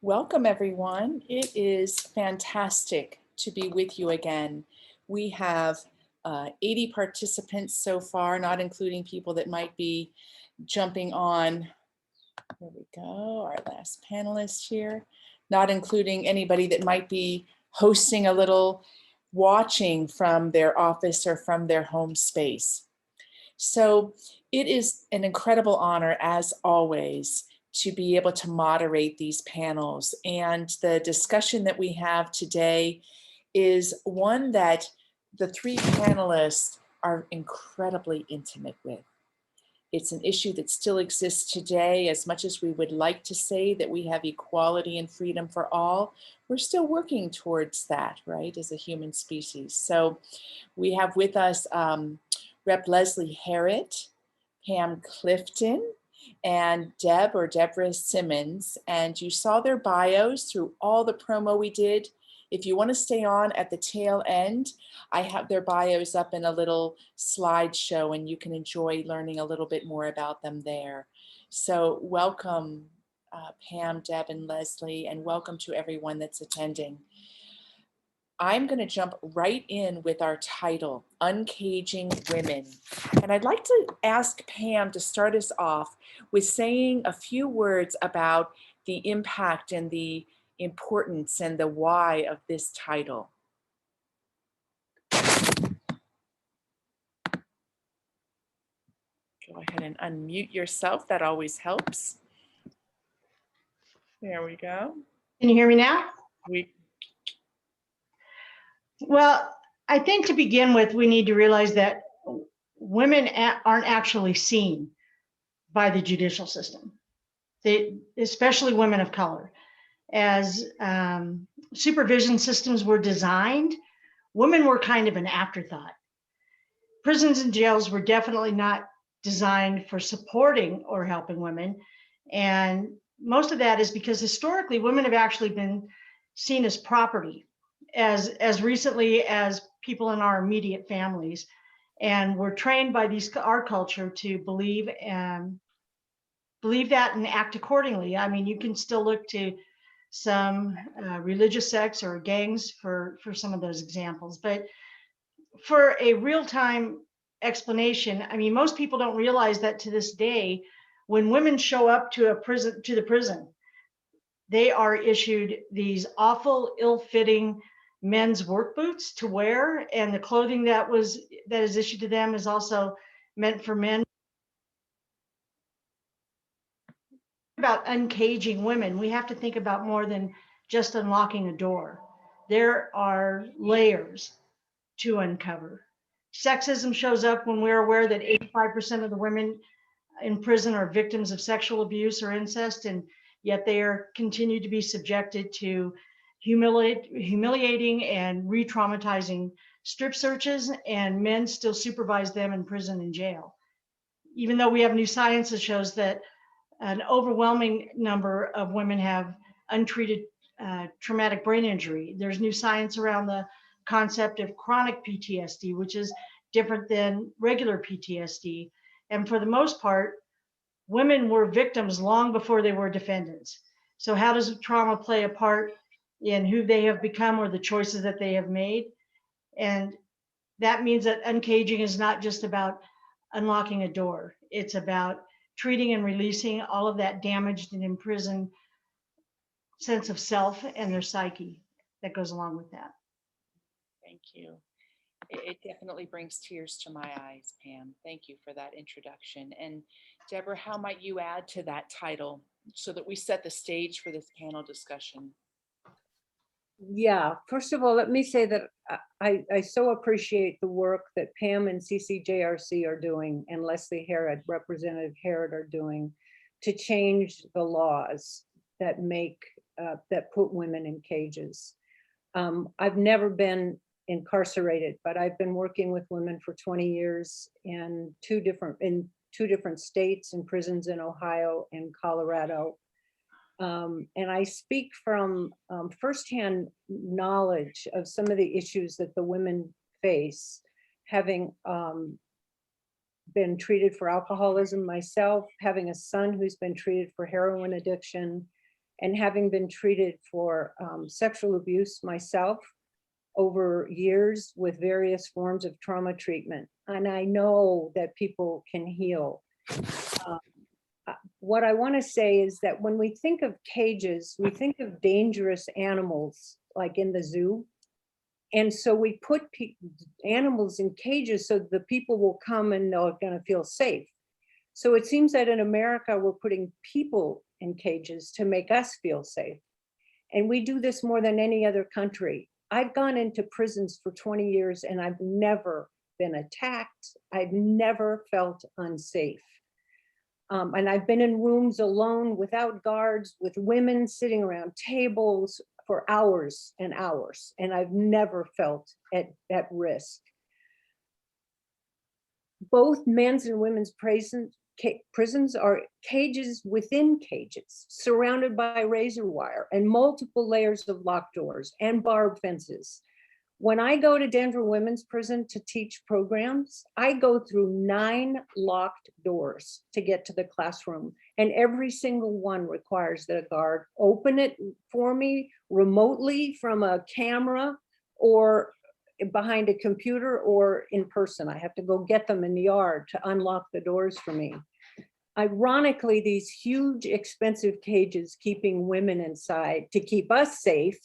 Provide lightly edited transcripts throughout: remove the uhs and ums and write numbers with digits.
Welcome, everyone. It is fantastic to be with you again. We have 80 participants so far, not including people that might be jumping on. There we go, our last panelist here, not including anybody that might be hosting a little watching from their office or from their home space. So it is an incredible honor, as always, to be able to moderate these panels. And the discussion that we have today is one that the three panelists are incredibly intimate with. It's an issue that still exists today. As much as we would like to say that we have equality and freedom for all, we're still working towards that, right, as a human species. So we have with us Rep. Leslie Harrod, Pam Clifton, and Deborah Simmons. And you saw their bios through all the promo we did. If you want to stay on at the tail end, I have their bios up in a little slideshow and you can enjoy learning a little bit more about them there. So welcome, Pam, Deb, and Leslie, and welcome to everyone that's attending. I'm going to jump right in with our title, Uncaging Women. And I'd like to ask Pam to start us off with saying a few words about the impact and the importance and the why of this title. Go ahead and unmute yourself. That always helps. There we go. Can you hear me now? Well, I think to begin with, we need to realize that women aren't actually seen by the judicial system. Especially women of color. As supervision systems were designed, women were kind of an afterthought. Prisons and jails were definitely not designed for supporting or helping women. And most of that is because historically women have actually been seen as property as recently as people in our immediate families. And we're trained by our culture to believe that and act accordingly. I mean, you can still look to some religious sects or gangs for some of those examples. But for a real-time explanation, I mean, most people don't realize that to this day, when women show up to the prison, they are issued these awful, ill-fitting men's work boots to wear, and the clothing that is issued to them is also meant for men. About uncaging women, we have to think about more than just unlocking a door. There are layers to uncover. Sexism shows up when we're aware that 85% of the women in prison are victims of sexual abuse or incest, and yet they are continued to be subjected to humiliating and re-traumatizing strip searches, and men still supervise them in prison and jail. Even though we have new science that shows that an overwhelming number of women have untreated traumatic brain injury. There's new science around the concept of chronic PTSD, which is different than regular PTSD. And for the most part, women were victims long before they were defendants. So how does trauma play a part in who they have become or the choices that they have made? And that means that uncaging is not just about unlocking a door. It's about treating and releasing all of that damaged and imprisoned sense of self and their psyche that goes along with that. Thank you. It definitely brings tears to my eyes, Pam. Thank you for that introduction. And Deborah, how might you add to that title so that we set the stage for this panel discussion? Yeah, first of all, let me say that I so appreciate the work that Pam and CCJRC are doing and Leslie Harrod, Representative Harrod, are doing to change the laws that that put women in cages. I've never been incarcerated, but I've been working with women for 20 years in two different states, in prisons in Ohio and Colorado. And I speak from firsthand knowledge of some of the issues that the women face, having been treated for alcoholism myself, having a son who's been treated for heroin addiction, And having been treated for sexual abuse myself over years with various forms of trauma treatment, and I know that people can heal. What I want to say is that when we think of cages, we think of dangerous animals like in the zoo. And so we put animals in cages so the people will come and they're going to feel safe. So it seems that in America, we're putting people in cages to make us feel safe. And we do this more than any other country. I've gone into prisons for 20 years and I've never been attacked. I've never felt unsafe. And I've been in rooms alone without guards, with women sitting around tables for hours and hours, and I've never felt at risk. Both men's and women's prisons are cages within cages, surrounded by razor wire and multiple layers of locked doors and barbed fences. When I go to Denver Women's Prison to teach programs, I go through 9 locked doors to get to the classroom, and every single one requires that a guard open it for me remotely from a camera or behind a computer or in person. I have to go get them in the yard to unlock the doors for me. Ironically, these huge, expensive cages keeping women inside to keep us safe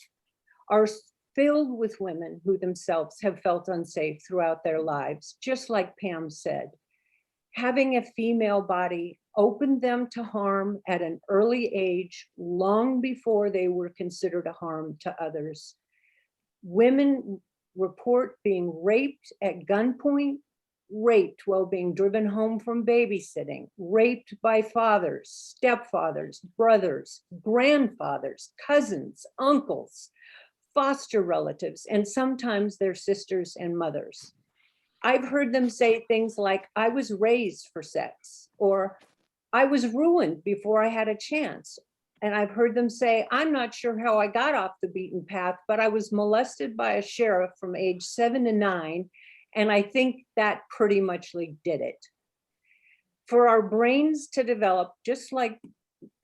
are filled with women who themselves have felt unsafe throughout their lives, just like Pam said. Having a female body opened them to harm at an early age, long before they were considered a harm to others. Women report being raped at gunpoint, raped while being driven home from babysitting, raped by fathers, stepfathers, brothers, grandfathers, cousins, uncles, foster relatives, and sometimes their sisters and mothers. I've heard them say things like, I was raised for sex, or I was ruined before I had a chance. And I've heard them say, I'm not sure how I got off the beaten path, but I was molested by a sheriff from age 7 to 9, and I think that pretty much did it. For our brains to develop, just like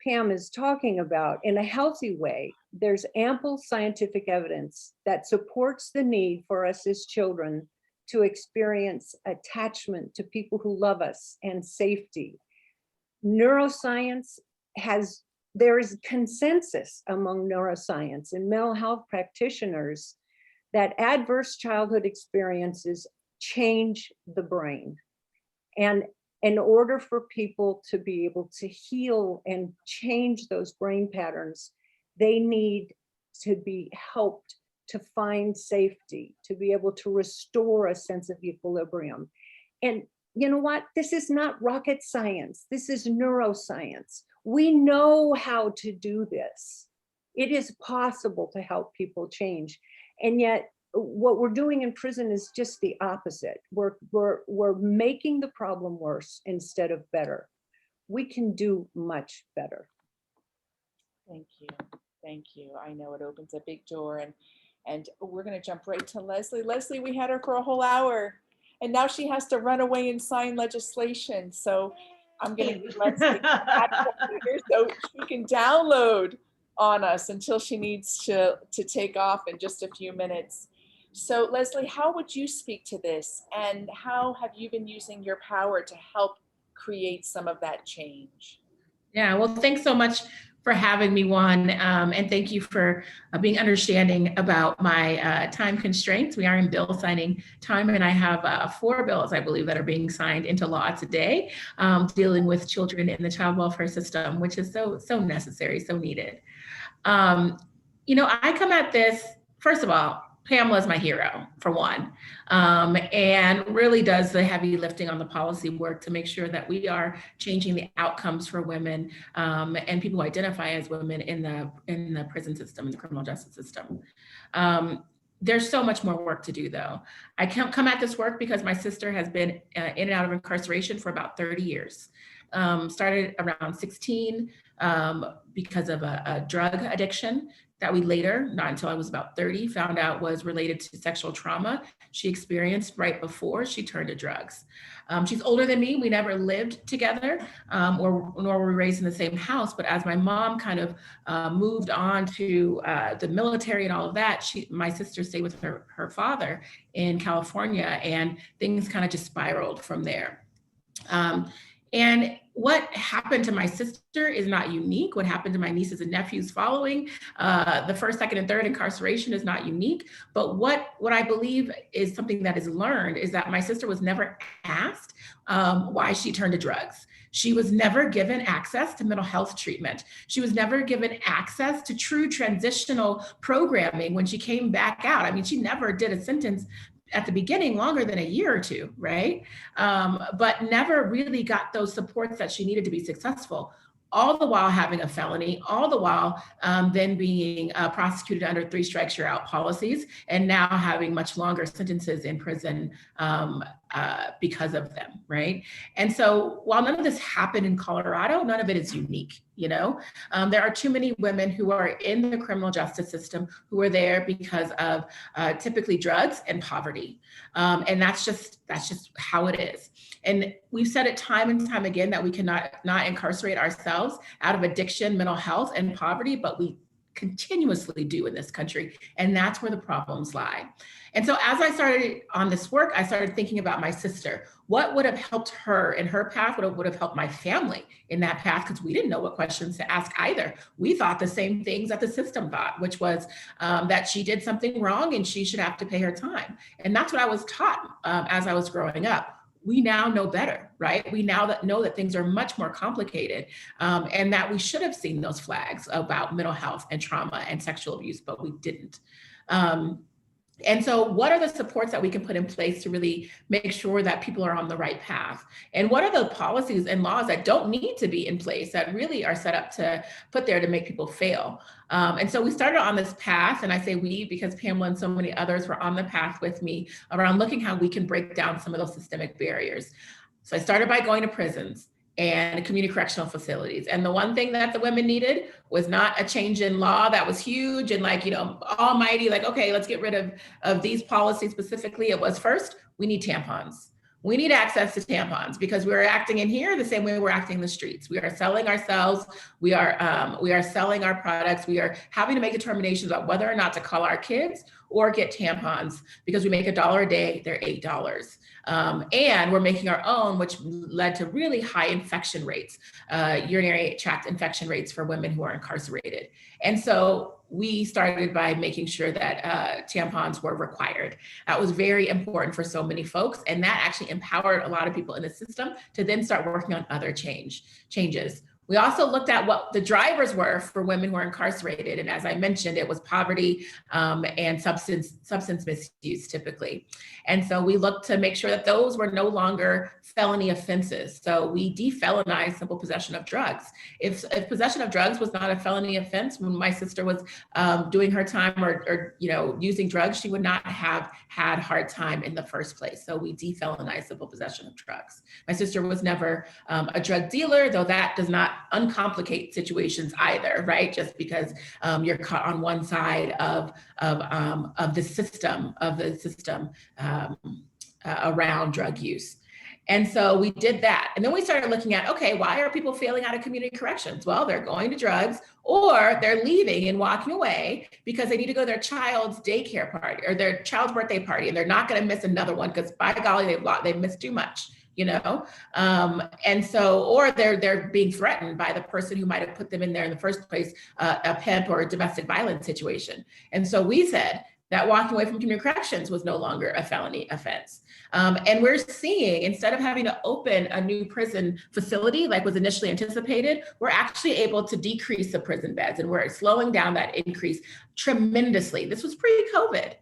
Pam is talking about, in a healthy way, there's ample scientific evidence that supports the need for us as children to experience attachment to people who love us and safety. Neuroscience there is consensus among neuroscience and mental health practitioners that adverse childhood experiences change the brain. And in order for people to be able to heal and change those brain patterns, they need to be helped to find safety, to be able to restore a sense of equilibrium. And you know what? This is not rocket science. This is neuroscience. We know how to do this. It is possible to help people change. And yet, what we're doing in prison is just the opposite. We're making the problem worse instead of better. We can do much better. Thank you. Thank you. I know it opens a big door, and we're going to jump right to Leslie. Leslie, we had her for a whole hour, and now she has to run away and sign legislation. So I'm going to give Leslie here so she can download on us until she needs to take off in just a few minutes. So Leslie, how would you speak to this, and how have you been using your power to help create some of that change? Yeah, well, thanks so much for having me, Juan, and thank you for being understanding about my time constraints. We are in bill signing time, and I have 4 bills, I believe, that are being signed into law today, dealing with children in the child welfare system, which is so necessary, so needed. I come at this, first of all, Pamela is my hero, for one, and really does the heavy lifting on the policy work to make sure that we are changing the outcomes for women and people who identify as women in the prison system, in the criminal justice system. There's so much more work to do, though. I can't come at this work because my sister has been in and out of incarceration for about 30 years. started around 16 because of a drug addiction that we later, not until I was about 30, found out was related to sexual trauma she experienced right before she turned to drugs. She's older than me. We never lived together, nor were we raised in the same house. But as my mom kind of moved on to the military and all of that, my sister stayed with her father in California, and things kind of just spiraled from there. And what happened to my sister is not unique. What happened to my nieces and nephews following the first, second, and third incarceration is not unique. But what I believe is something that is learned is that my sister was never asked why she turned to drugs. She was never given access to mental health treatment. She was never given access to true transitional programming when she came back out. I mean, she never did a sentence at the beginning longer than a year or two, right? But never really got those supports that she needed to be successful, all the while having a felony, all the while then being prosecuted under 3 strikes you're out policies, and now having much longer sentences in prison because of them, right? And so while none of this happened in Colorado, none of it is unique, you know? There are too many women who are in the criminal justice system who are there because of typically drugs and poverty. And that's just how it is. And we've said it time and time again that we cannot not incarcerate ourselves out of addiction, mental health, and poverty, but we continuously do in this country. And that's where the problems lie. And so as I started on this work, I started thinking about my sister. What would have helped her in her path? What would have helped my family in that path? Because we didn't know what questions to ask either. We thought the same things that the system thought, which was that she did something wrong and she should have to pay her time. And that's what I was taught as I was growing up. We now know better, right? We now know that things are much more complicated and that we should have seen those flags about mental health and trauma and sexual abuse, but we didn't. And so what are the supports that we can put in place to really make sure that people are on the right path? And what are the policies and laws that don't need to be in place that really are set up to put there to make people fail? And so we started on this path, and I say we because Pamela and so many others were on the path with me around looking how we can break down some of those systemic barriers. So I started by going to prisons and community correctional facilities. And the one thing that the women needed was not a change in law that was huge and like, you know, almighty, like, okay, let's get rid of these policies specifically. It was first, we need tampons. We need access to tampons because we're acting in here the same way we're acting in the streets. We are selling ourselves. We are selling our products. We are having to make determinations about whether or not to call our kids or get tampons because we make $1 a day, they're $8. And we're making our own, which led to really high infection rates, urinary tract infection rates for women who are incarcerated. And so we started by making sure that tampons were required. That was very important for so many folks. And that actually empowered a lot of people in the system to then start working on other changes. We also looked at what the drivers were for women who are incarcerated. And as I mentioned, it was poverty and substance misuse typically. And so we looked to make sure that those were no longer felony offenses. So we defelonized simple possession of drugs. If possession of drugs was not a felony offense, when my sister was doing her time or using drugs, she would not have had hard time in the first place. So we defelonized simple possession of drugs. My sister was never a drug dealer, though that does not uncomplicate situations either, right? Just because you're caught on one side of the system around drug use. And so we did that. And then we started looking at, okay, why are people failing out of community corrections? Well, they're going to drugs or they're leaving and walking away because they need to go to their child's daycare party or their child's birthday party. And they're not going to miss another one because by golly, they've missed too much. And so, or they're being threatened by the person who might have put them in there in the first place, a pimp or a domestic violence situation. And so we said that walking away from community corrections was no longer a felony offense. And we're seeing, instead of having to open a new prison facility like was initially anticipated, we're actually able to decrease the prison beds and we're slowing down that increase tremendously. This was pre-COVID.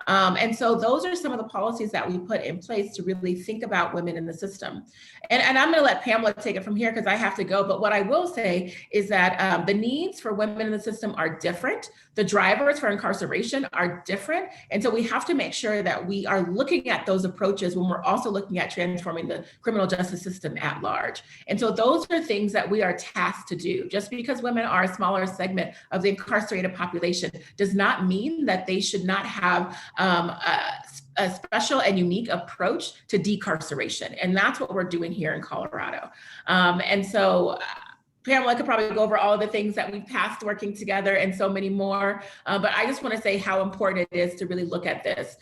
And so those are some of the policies that we put in place to really think about women in the system. And I'm gonna let Pamela take it from here because I have to go. But what I will say is that the needs for women in the system are different. The drivers for incarceration are different. And so we have to make sure that we are looking at those approaches when we're also looking at transforming the criminal justice system at large. And so those are things that we are tasked to do. Just because women are a smaller segment of the incarcerated population does not mean that they should not have a special and unique approach to decarceration. And that's what we're doing here in Colorado. And so Pamela could probably go over all of the things that we've passed working together and so many more. But I just want to say how important it is to really look at this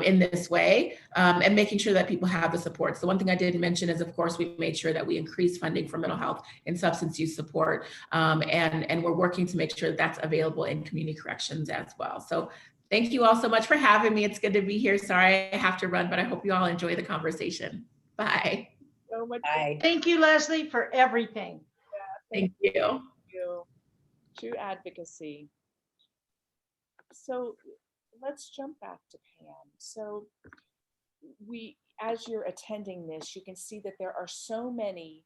in this way and making sure that people have the supports. The one thing I didn't mention is, of course, we made sure that we increase funding for mental health and substance use support. And we're working to make sure that's available in community corrections as well. So thank you all so much for having me. It's good to be here. Sorry I have to run, but I hope you all enjoy the conversation. Bye. So much. Bye. Thank you, Leslie, for everything. Thank you. True advocacy. So let's jump back to Pam. So as you're attending this, you can see that there are so many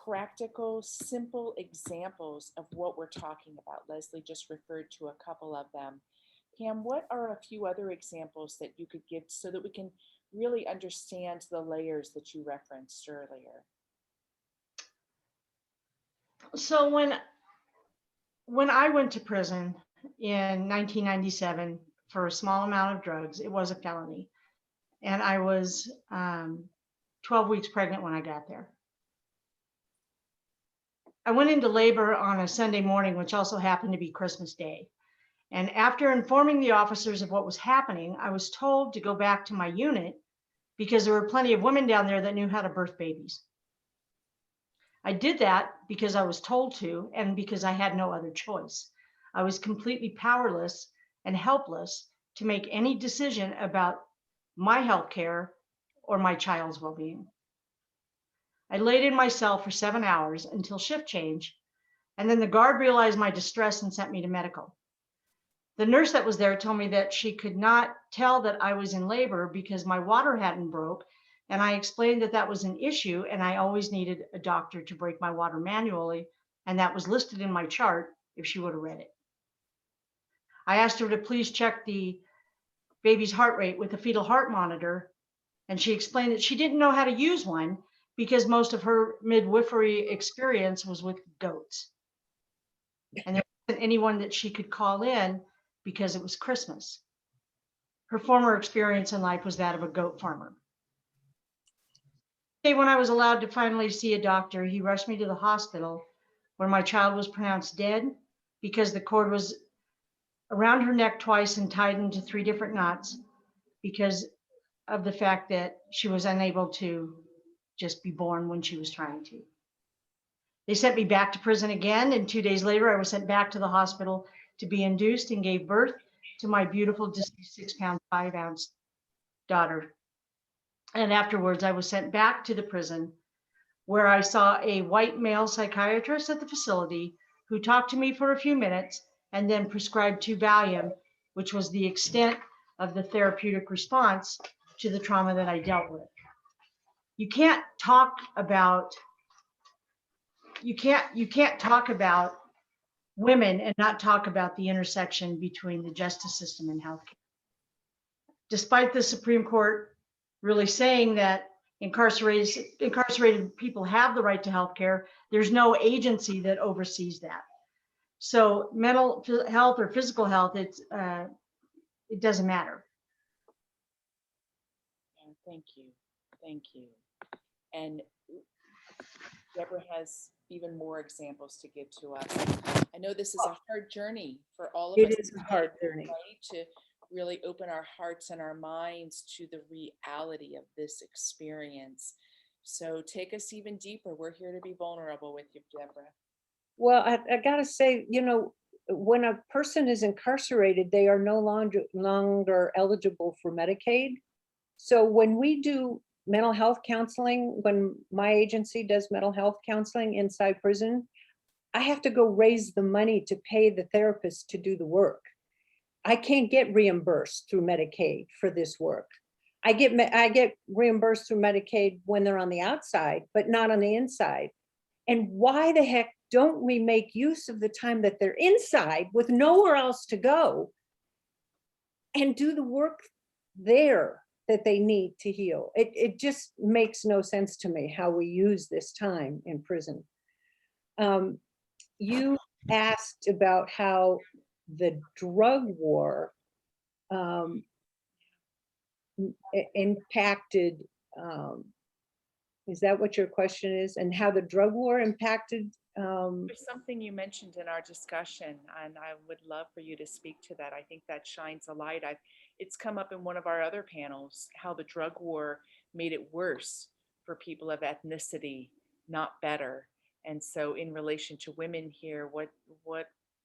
practical, simple examples of what we're talking about. Leslie just referred to a couple of them. Pam, what are a few other examples that you could give so that we can really understand the layers that you referenced earlier? So when I went to prison in 1997 for a small amount of drugs, it was a felony. And I was 12 weeks pregnant when I got there. I went into labor on a Sunday morning, which also happened to be Christmas Day. And after informing the officers of what was happening, I was told to go back to my unit because there were plenty of women down there that knew how to birth babies. I did that because I was told to and because I had no other choice. I was completely powerless and helpless to make any decision about my health care or my child's well-being. I laid in my cell for 7 hours until shift change, and then the guard realized my distress and sent me to medical. The nurse that was there told me that she could not tell that I was in labor because my water hadn't broke. And I explained that that was an issue and I always needed a doctor to break my water manually. And that was listed in my chart if she would have read it. I asked her to please check the baby's heart rate with a fetal heart monitor. And she explained that she didn't know how to use one because most of her midwifery experience was with goats. And there wasn't anyone that she could call in because it was Christmas. Her former experience in life was that of a goat farmer. When I was allowed to finally see a doctor, he rushed me to the hospital where my child was pronounced dead because the cord was around her neck twice and tied into 3 different knots because of the fact that she was unable to just be born when she was trying to. They sent me back to prison again, and 2 days later, I was sent back to the hospital to be induced and gave birth to my beautiful 6-pound, 5-ounce daughter. And afterwards, I was sent back to the prison where I saw a white male psychiatrist at the facility who talked to me for a few minutes and then prescribed 2 Valium, which was the extent of the therapeutic response to the trauma that I dealt with. You can't talk about women and not talk about the intersection between the justice system and healthcare. Despite the Supreme Court really saying that incarcerated people have the right to healthcare, there's no agency that oversees that. So mental health or physical health, it doesn't matter. Thank you. Thank you. And Deborah has even more examples to give to us. I know this is a hard journey for all of us. It is a hard journey. Right? To really open our hearts and our minds to the reality of this experience. So take us even deeper. We're here to be vulnerable with you, Deborah. Well, I gotta say, you know, when a person is incarcerated, they are no longer eligible for Medicaid. So when we do mental health counseling, when my agency does mental health counseling inside prison, I have to go raise the money to pay the therapist to do the work. I can't get reimbursed through Medicaid for this work. I get reimbursed through Medicaid when they're on the outside, but not on the inside. And why the heck don't we make use of the time that they're inside with nowhere else to go and do the work there that they need to heal? It just makes no sense to me how we use this time in prison. You asked about how the drug war impacted, is that what your question is? And how the drug war impacted? There's something you mentioned in our discussion, and I would love for you to speak to that. I think that shines a light. It's come up in one of our other panels, how the drug war made it worse for people of ethnicity, not better. And so in relation to women here, what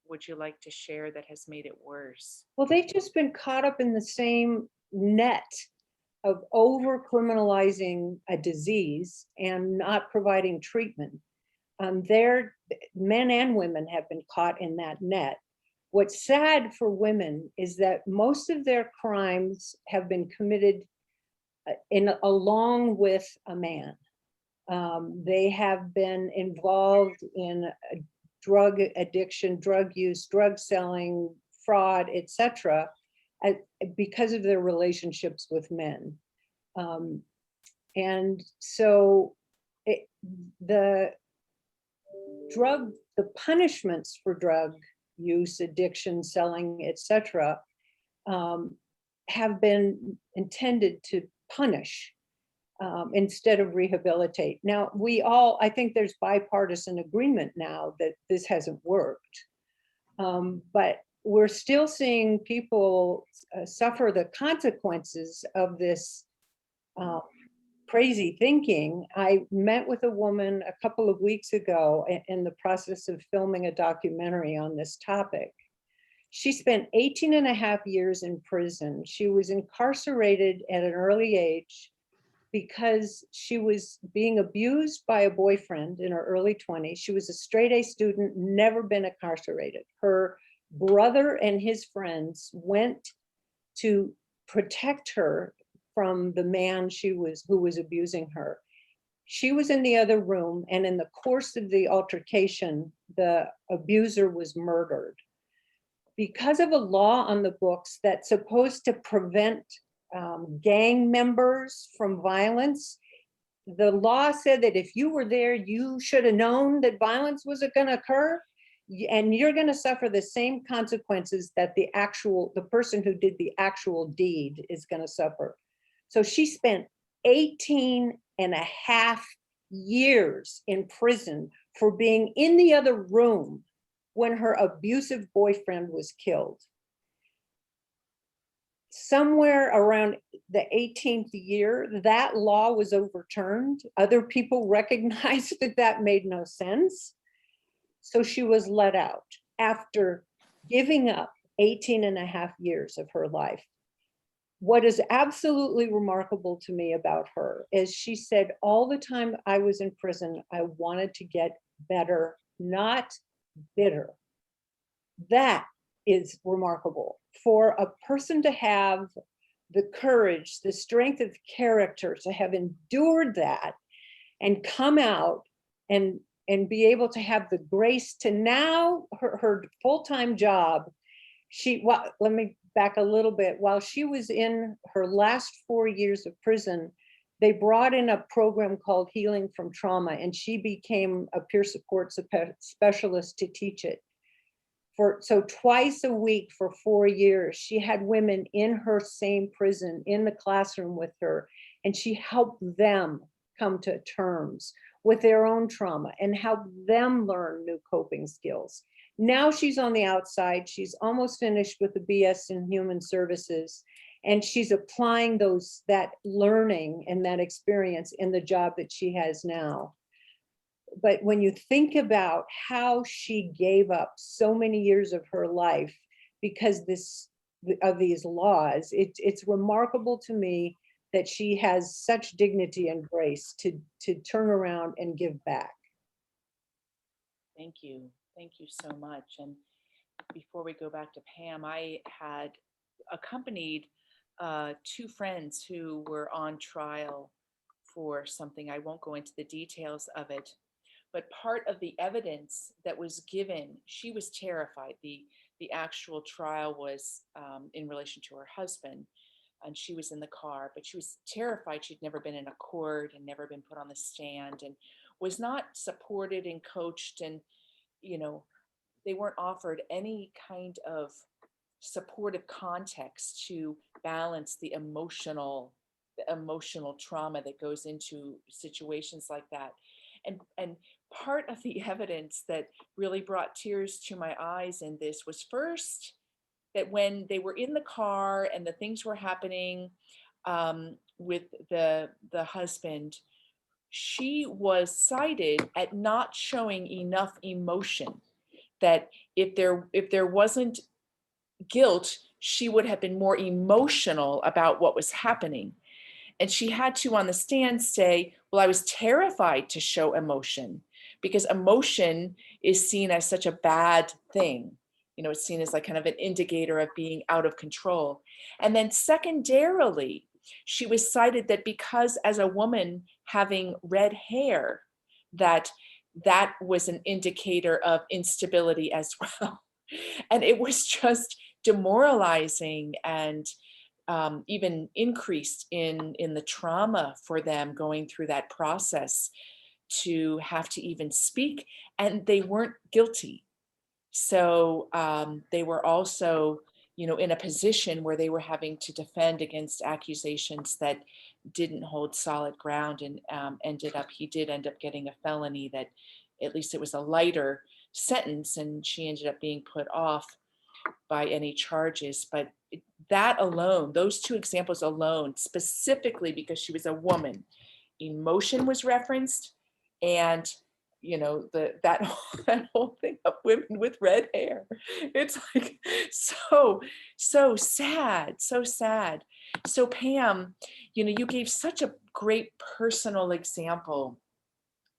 would you like to share that has made it worse? Well, they've just been caught up in the same net of over criminalizing a disease and not providing treatment. Their men and women have been caught in that net. What's sad for women is that most of their crimes have been committed along with a man. They have been involved in drug addiction, drug use, drug selling, fraud, etc., because of their relationships with men. And so the punishments for drug use, addiction, selling, etc., have been intended to punish instead of rehabilitate. Now, I think there's bipartisan agreement now that this hasn't worked, but we're still seeing people suffer the consequences of this crazy thinking. I met with a woman a couple of weeks ago in the process of filming a documentary on this topic. She spent 18 and a half years in prison. She was incarcerated at an early age because she was being abused by a boyfriend in her early 20s. She was a straight A student, never been incarcerated. Her brother and his friends went to protect her from the man who was abusing her. She was in the other room, and in the course of the altercation, the abuser was murdered. Because of a law on the books that's supposed to prevent gang members from violence, the law said that if you were there, you should have known that violence was going to occur, and you're going to suffer the same consequences that the person who did the actual deed is going to suffer. So she spent 18 and a half years in prison for being in the other room when her abusive boyfriend was killed. Somewhere around the 18th year, that law was overturned. Other people recognized that that made no sense. So she was let out after giving up 18 and a half years of her life. What is absolutely remarkable to me about her is she said, all the time I was in prison, I wanted to get better, not bitter. That is remarkable. For a person to have the courage, the strength of character, to have endured that and come out and be able to have the grace to now her full-time job. Let me back a little bit. While she was in her last 4 years of prison, they brought in a program called Healing from Trauma, and she became a peer support specialist to teach it. So twice a week for 4 years, she had women in her same prison in the classroom with her, and she helped them come to terms with their own trauma and helped them learn new coping skills. Now she's on the outside. She's almost finished with the BS in Human Services, and she's applying that learning and that experience in the job that she has now. But when you think about how she gave up so many years of her life because of these laws, it's remarkable to me that she has such dignity and grace to turn around and give back. Thank you. Thank you so much. And before we go back to Pam, I had accompanied two friends who were on trial for something. I won't go into the details of it, but part of the evidence that was given, she was terrified. The actual trial was in relation to her husband, and she was in the car, but she was terrified. She'd never been in a court and never been put on the stand, and was not supported and coached, and you know, they weren't offered any kind of supportive context to balance the emotional trauma that goes into situations like that. And part of the evidence that really brought tears to my eyes in this was, first, that when they were in the car and the things were happening with the husband, she was cited at not showing enough emotion. That if there wasn't guilt, she would have been more emotional about what was happening. And she had to, on the stand, say, well, I was terrified to show emotion, because emotion is seen as such a bad thing. You know, it's seen as like kind of an indicator of being out of control. And then secondarily, she was cited that because, as a woman having red hair, that was an indicator of instability as well. And it was just demoralizing, and even increased in the trauma for them going through that process to have to even speak. And they weren't guilty. So they were also, you know, in a position where they were having to defend against accusations that didn't hold solid ground, and he did end up getting a felony that, at least it was a lighter sentence, and she ended up being put off by any charges. But that alone, those two examples alone, specifically because she was a woman, emotion was referenced, and you know, that whole thing of women with red hair. It's like so sad, so sad. So Pam, you know, you gave such a great personal example.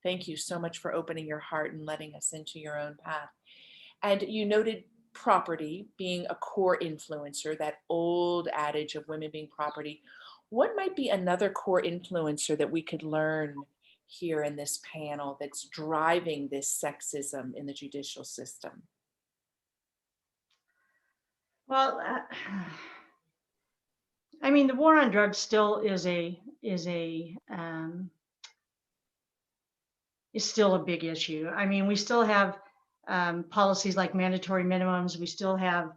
Thank you so much for opening your heart and letting us into your own path. And you noted property being a core influencer, that old adage of women being property. What might be another core influencer that we could learn here in this panel that's driving this sexism in the judicial system? Well, I mean, the war on drugs still is still a big issue. I mean, we still have policies like mandatory minimums. We still have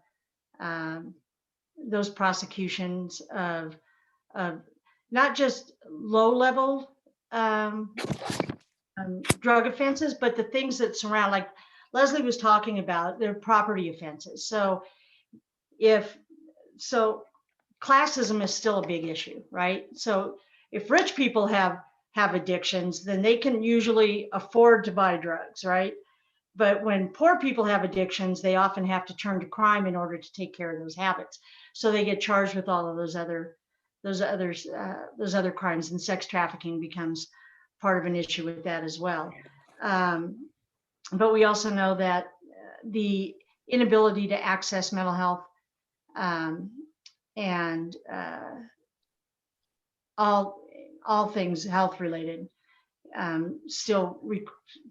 those prosecutions of not just low-level drug offenses, but the things that surround, like Leslie was talking about, their property offenses. So classism is still a big issue, right? So if rich people have addictions, then they can usually afford to buy drugs, right? But when poor people have addictions, they often have to turn to crime in order to take care of those habits. So they get charged with all of those other crimes, and sex trafficking becomes part of an issue with that as well. But we also know that the inability to access mental health and all things health related still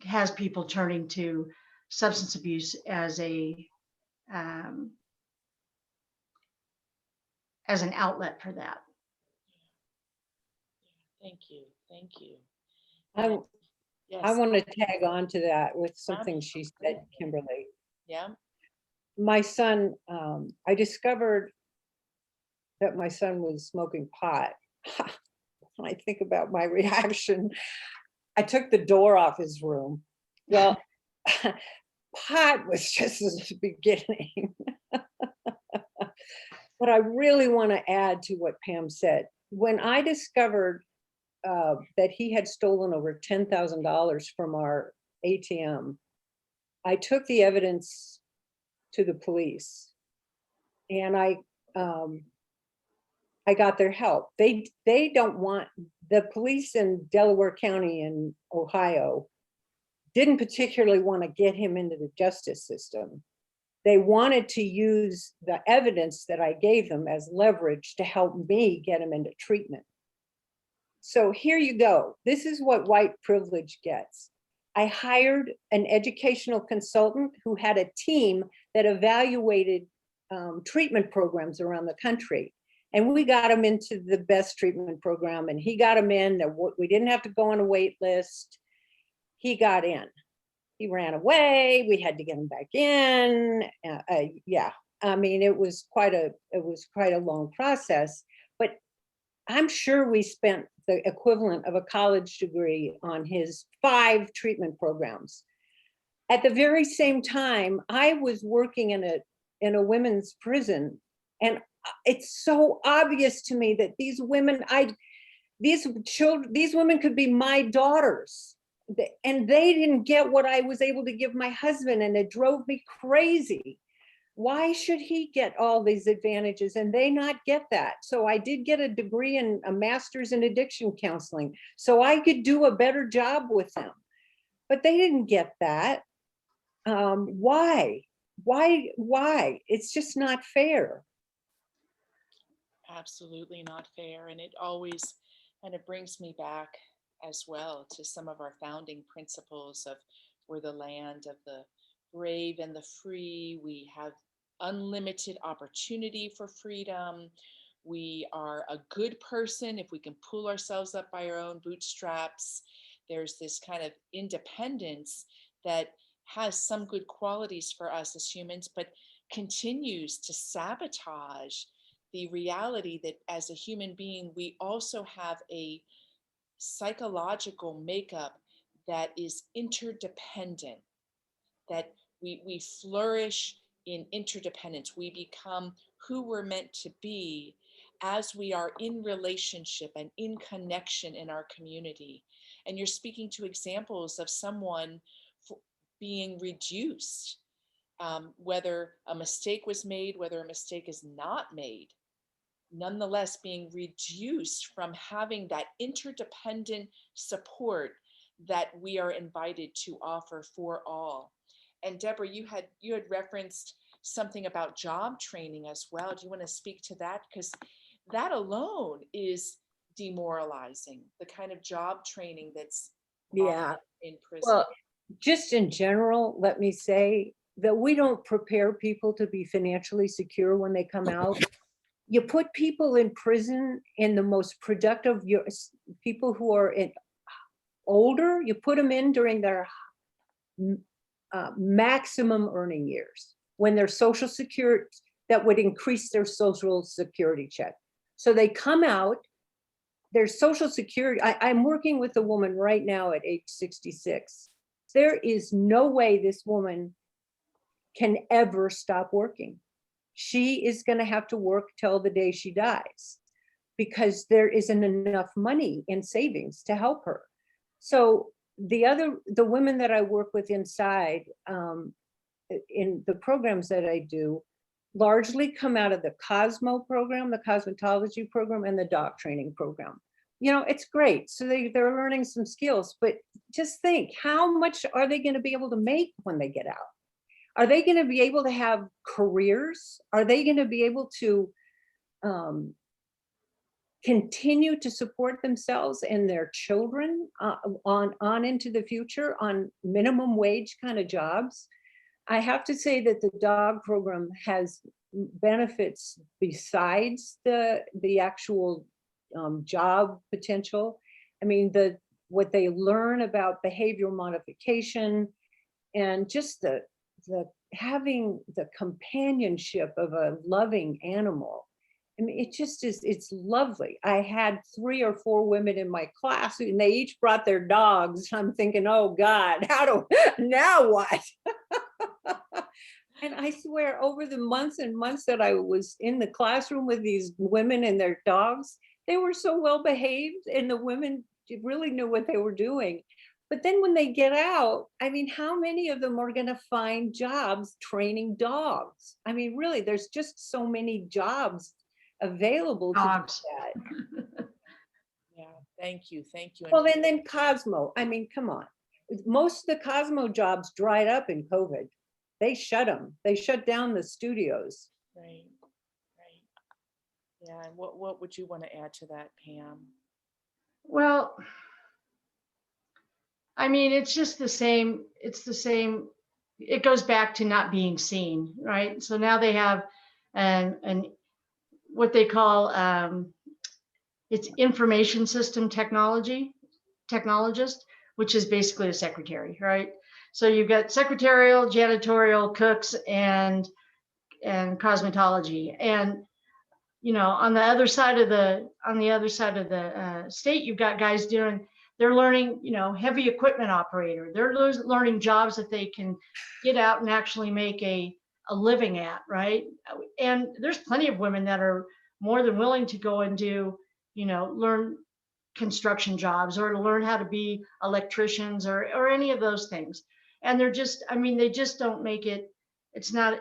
has people turning to substance abuse as an outlet for that. Thank you. Yes. I want to tag on to that with something she said, Kimberly. Yeah. My son, I discovered that my son was smoking pot. When I think about my reaction, I took the door off his room. Well, pot was just the beginning. But I really want to add to what Pam said. When I discovered that he had stolen over $10,000 from our ATM, I took the evidence to the police, and I got their help. They don't want, the police in Delaware County in Ohio didn't particularly want to get him into the justice system. they wanted to use the evidence that I gave them as leverage to help me get them into treatment. So here you go. This is what white privilege gets. I hired an educational consultant who had a team that evaluated treatment programs around the country. And we got him into the best treatment program, and he got him in. We didn't have to go on a wait list. He got in. He ran away. We had to get him back in. Yeah, I mean, it was quite a long process. But I'm sure we spent the equivalent of a college degree on his 5 treatment programs. At the very same time, I was working in a women's prison, and it's so obvious to me that these women, these women could be my daughters, and they didn't get what I was able to give my husband, and it drove me crazy. Why should he get all these advantages and they not get that? So I did get a degree and a master's in addiction counseling, so I could do a better job with them. But they didn't get that. Why? It's just not fair. Absolutely not fair. And it brings me back as well to some of our founding principles of we're the land of the brave and the free. We have unlimited opportunity for freedom. We are a good person if we can pull ourselves up by our own bootstraps. There's this kind of independence that has some good qualities for us as humans, but continues to sabotage the reality that as a human being, we also have a psychological makeup that is interdependent, that we flourish in interdependence. We become who we're meant to be as we are in relationship and in connection in our community. And you're speaking to examples of someone being reduced, whether a mistake was made, whether a mistake is not made, nonetheless being reduced from having that interdependent support that we are invited to offer for all. And Deborah, you had referenced something about job training as well. Do you want to speak to that? Because that alone is demoralizing, the kind of job training that's Yeah. in prison. Well, just in general, let me say that we don't prepare people to be financially secure when they come out. You put people in prison in the most productive people who are older, you put them in during their maximum earning years, when their social security, that would increase their social security check. So they come out, their social security, I'm working with a woman right now at age 66. There is no way this woman can ever stop working. She is going to have to work till the day she dies because there isn't enough money in savings to help her. So the women that I work with inside in the programs that I do largely come out of the Cosmo program, the cosmetology program, and the dog training program. You know, it's great. So they're learning some skills, but just think, how much are they going to be able to make when they get out? Are they going to be able to have careers? Are they going to be able to continue to support themselves and their children on into the future on minimum wage kind of jobs? I have to say that the dog program has benefits besides the actual job potential. I mean, what they learn about behavioral modification and just the having the companionship of a loving animal. I mean, it just is, it's lovely. I had 3 or 4 women in my class and they each brought their dogs. I'm thinking, oh God, now what? And I swear, over the months and months that I was in the classroom with these women and their dogs, they were so well behaved and the women really knew what they were doing. But then when they get out, I mean, how many of them are going to find jobs training dogs? I mean, really, there's just so many jobs available to do that. Yeah, thank you. Well, and then Cosmo, I mean, come on. Most of the Cosmo jobs dried up in COVID. they shut them. They shut down the studios. Right, right. Yeah, and what would you want to add to that, Pam? Well, I mean, it's just the same. It's the same. It goes back to not being seen, right? So now they have an what they call it's information system technologist, which is basically a secretary, right? So you've got secretarial, janitorial, cooks, and cosmetology, and you know, on the other side of the state, you've got guys they're learning, you know, heavy equipment operator. They're learning jobs that they can get out and actually make a living at, right? And there's plenty of women that are more than willing to go and do, you know, learn construction jobs or to learn how to be electricians or any of those things. And they're just, I mean, they just don't make it, it's not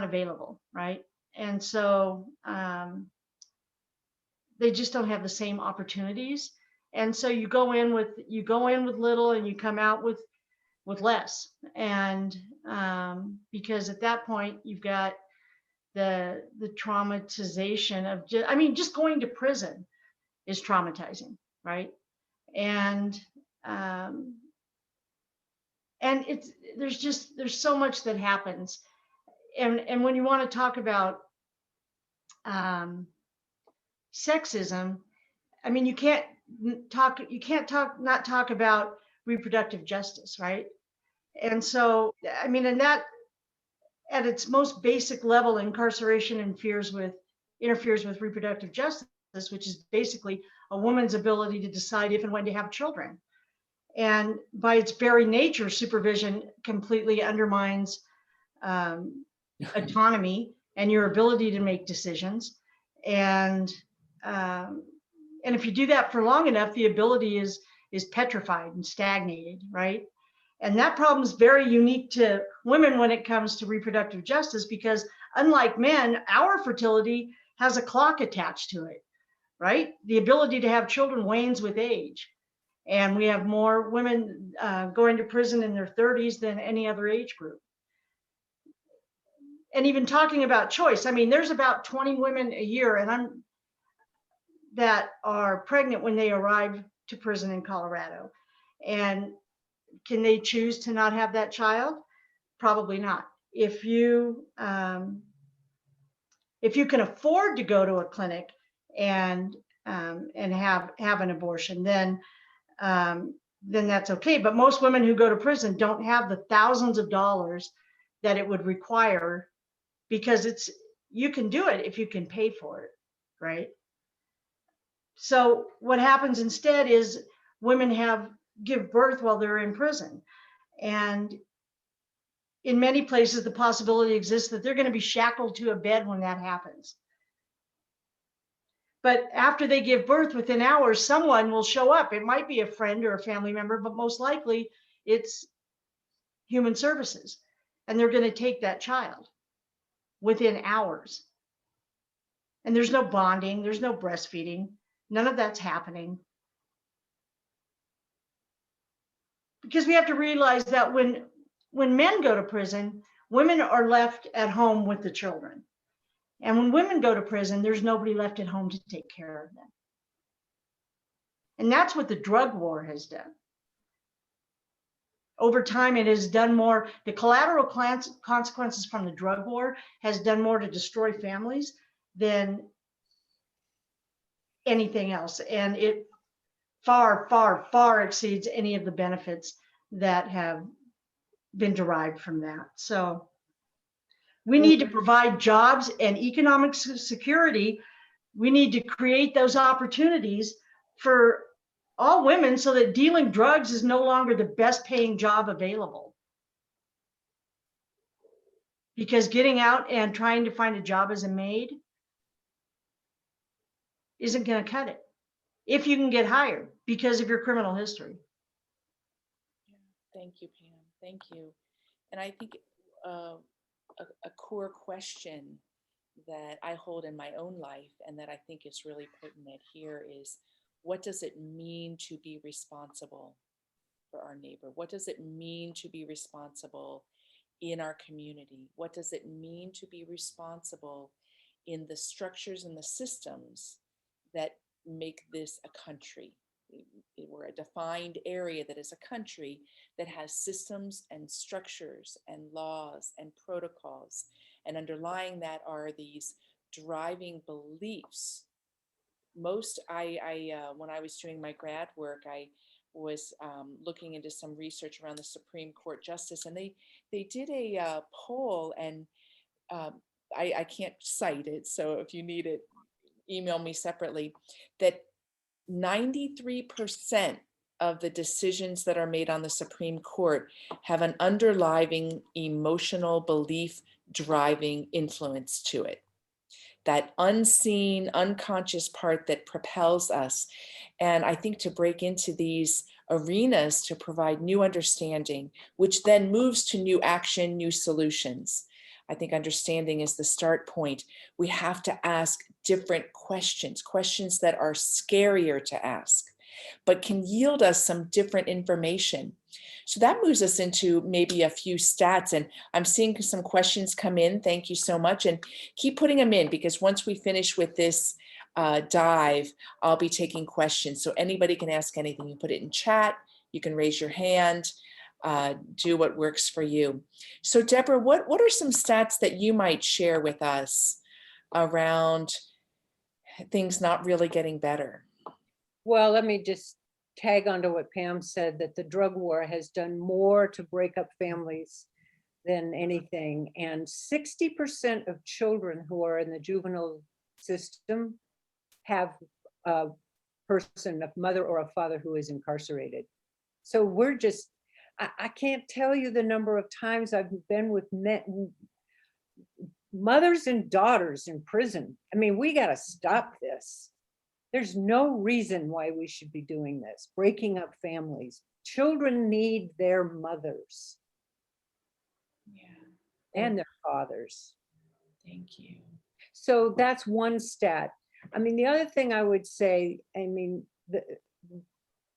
available, right? And so they just don't have the same opportunities. And so you go in with little and you come out with less. And because at that point you've got the traumatization of just going to prison is traumatizing, right? And there's so much that happens. And when you want to talk about sexism, I mean, you can't not talk about reproductive justice, right? And so, I mean, and that at its most basic level, incarceration interferes with reproductive justice, which is basically a woman's ability to decide if and when to have children. And by its very nature, supervision completely undermines autonomy and your ability to make decisions. And if you do that for long enough, the ability is petrified and stagnated, right? And that problem is very unique to women when it comes to reproductive justice, because unlike men, our fertility has a clock attached to it, right? The ability to have children wanes with age. And we have more women going to prison in their 30s than any other age group. And even talking about choice, I mean, there's about 20 women a year that are pregnant when they arrive to prison in Colorado. And can they choose to not have that child? Probably not. If you can afford to go to a clinic and have an abortion, then that's okay. But most women who go to prison don't have the thousands of dollars that it would require, because you can do it if you can pay for it, right? So what happens instead is women give birth while they're in prison. And in many places, the possibility exists that they're going to be shackled to a bed when that happens. But after they give birth, within hours, someone will show up. It might be a friend or a family member, but most likely it's human services. And they're going to take that child within hours. And there's no bonding, there's no breastfeeding. None of that's happening. Because we have to realize that when men go to prison, women are left at home with the children. And when women go to prison, there's nobody left at home to take care of them. And that's what the drug war has done. Over time, it has done more. The collateral consequences from the drug war has done more to destroy families than anything else. And it far, far, far exceeds any of the benefits that have been derived from that. So we need to provide jobs and economic security. We need to create those opportunities for all women so that dealing drugs is no longer the best paying job available. Because getting out and trying to find a job as a maid isn't going to cut it if you can get hired because of your criminal history. Thank you, Pam. Thank you. And I think a core question that I hold in my own life and that I think is really pertinent here is, what does it mean to be responsible for our neighbor? What does it mean to be responsible in our community? What does it mean to be responsible in the structures and the systems that make this a country? We're a defined area that is a country that has systems and structures and laws and protocols. And underlying that are these driving beliefs. When I was doing my grad work, I was looking into some research around the Supreme Court justice, and they did a poll, and I can't cite it, so if you need it, email me separately, that 93% of the decisions that are made on the Supreme Court have an underlying emotional belief driving influence to it. That unseen, unconscious part that propels us. And I think to break into these arenas to provide new understanding, which then moves to new action, new solutions. I think understanding is the start point. We have to ask different questions, questions that are scarier to ask, but can yield us some different information. So that moves us into maybe a few stats, and I'm seeing some questions come in. Thank you so much, and keep putting them in, because once we finish with this dive, I'll be taking questions. So anybody can ask anything. You put it in chat, you can raise your hand, do what works for you. So Deborah, what are some stats that you might share with us around things not really getting better? Well, let me just tag onto what Pam said, that the drug war has done more to break up families than anything. And 60% of children who are in the juvenile system have a person, a mother or a father who is incarcerated. So we're just, I can't tell you the number of times I've been with mothers and daughters in prison. I mean, we got to stop this. There's no reason why we should be doing this, breaking up families. Children need their mothers. Yeah. And their fathers. Thank you. So that's one stat. I mean, the other thing I would say, I mean,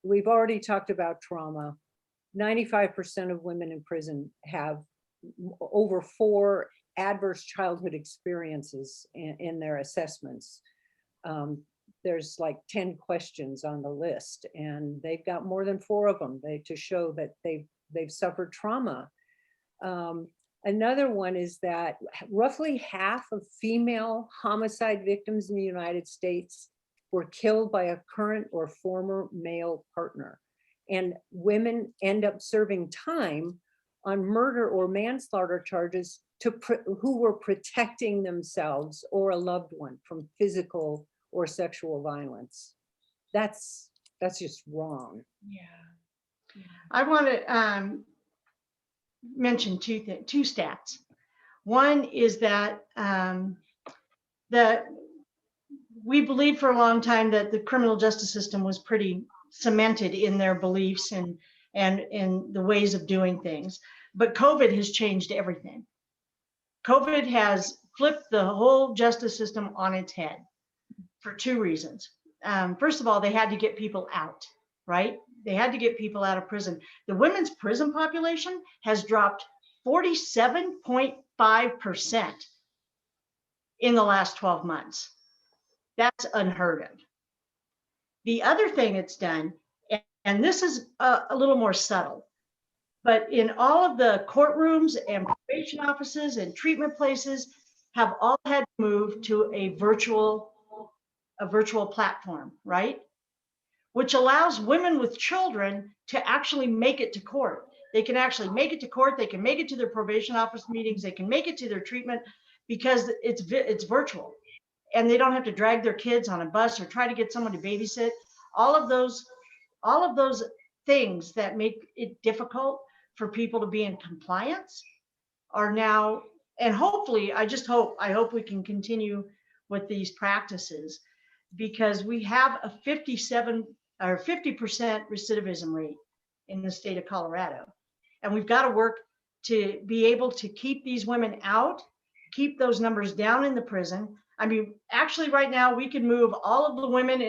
we've already talked about trauma. 95% of women in prison have over 4 adverse childhood experiences in their assessments. There's like 10 questions on the list, and they've got more than 4 of them to show that they've suffered trauma. Another one is that roughly half of female homicide victims in the United States were killed by a current or former male partner. And women end up serving time on murder or manslaughter charges who were protecting themselves or a loved one from physical or sexual violence. That's just wrong. Yeah. I want to mention two stats. One is that we believed for a long time that the criminal justice system was pretty cemented in their beliefs and in the ways of doing things. But COVID has changed everything. COVID has flipped the whole justice system on its head for 2 reasons. First of all, they had to get people out, right? They had to get people out of prison. The women's prison population has dropped 47.5% in the last 12 months. That's unheard of. The other thing it's done, and this is a little more subtle, but in all of the courtrooms and probation offices and treatment places have all had to move to a virtual platform, right? Which allows women with children to actually make it to court. They can actually make it to court. They can make it to their probation office meetings. They can make it to their treatment because it's virtual, and they don't have to drag their kids on a bus or try to get someone to babysit. All of those things that make it difficult for people to be in compliance are now, and hopefully, I hope we can continue with these practices, because we have a 50% recidivism rate in the state of Colorado. And we've got to work to be able to keep these women out, keep those numbers down in the prison. I mean, actually right now we can move all of the women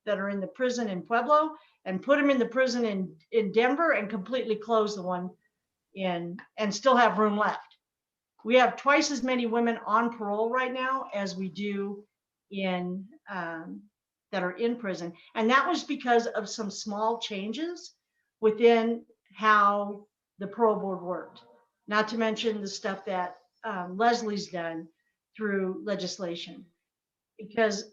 that are in the prison in Pueblo and put them in the prison in Denver and completely close the one and still have room left. We have twice as many women on parole right now as we do in that are in prison. And that was because of some small changes within how the parole board worked. Not to mention the stuff that Leslie's done through legislation. Because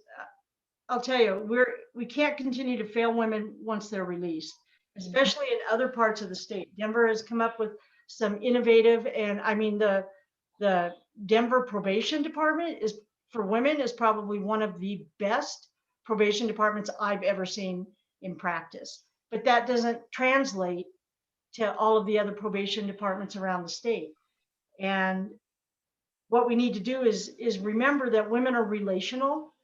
I'll tell you, we can't continue to fail women once they're released, especially in other parts of the state. Denver has come up with some innovative, and I mean the Denver probation department is for women is probably one of the best probation departments I've ever seen in practice. But that doesn't translate to all of the other probation departments around the state. And what we need to do is remember that women are relational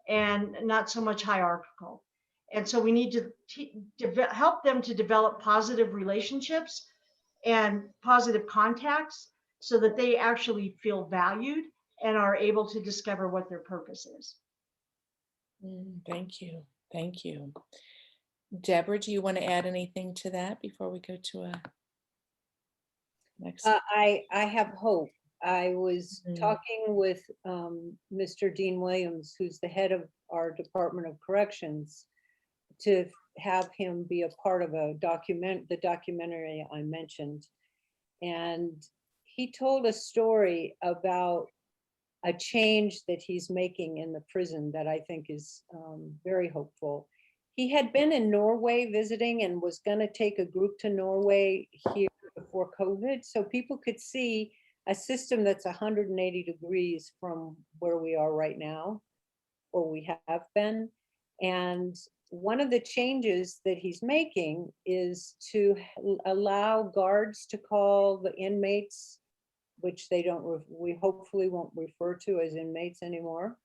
and not so much hierarchical. And so we need to help them to develop positive relationships and positive contacts so that they actually feel valued and are able to discover what their purpose is. Thank you. Thank you. Deborah, do you want to add anything to that before we go to a next? I have hope. I was talking with Mr. Dean Williams, who's the head of our Department of Corrections, to have him be a part of the documentary I mentioned. And he told a story about a change that he's making in the prison that I think is very hopeful. He had been in Norway visiting and was going to take a group to Norway here before COVID, so people could see a system that's 180 degrees from where we are right now, or we have been. And one of the changes that he's making is to allow guards to call the inmates, which we hopefully won't refer to as inmates anymore,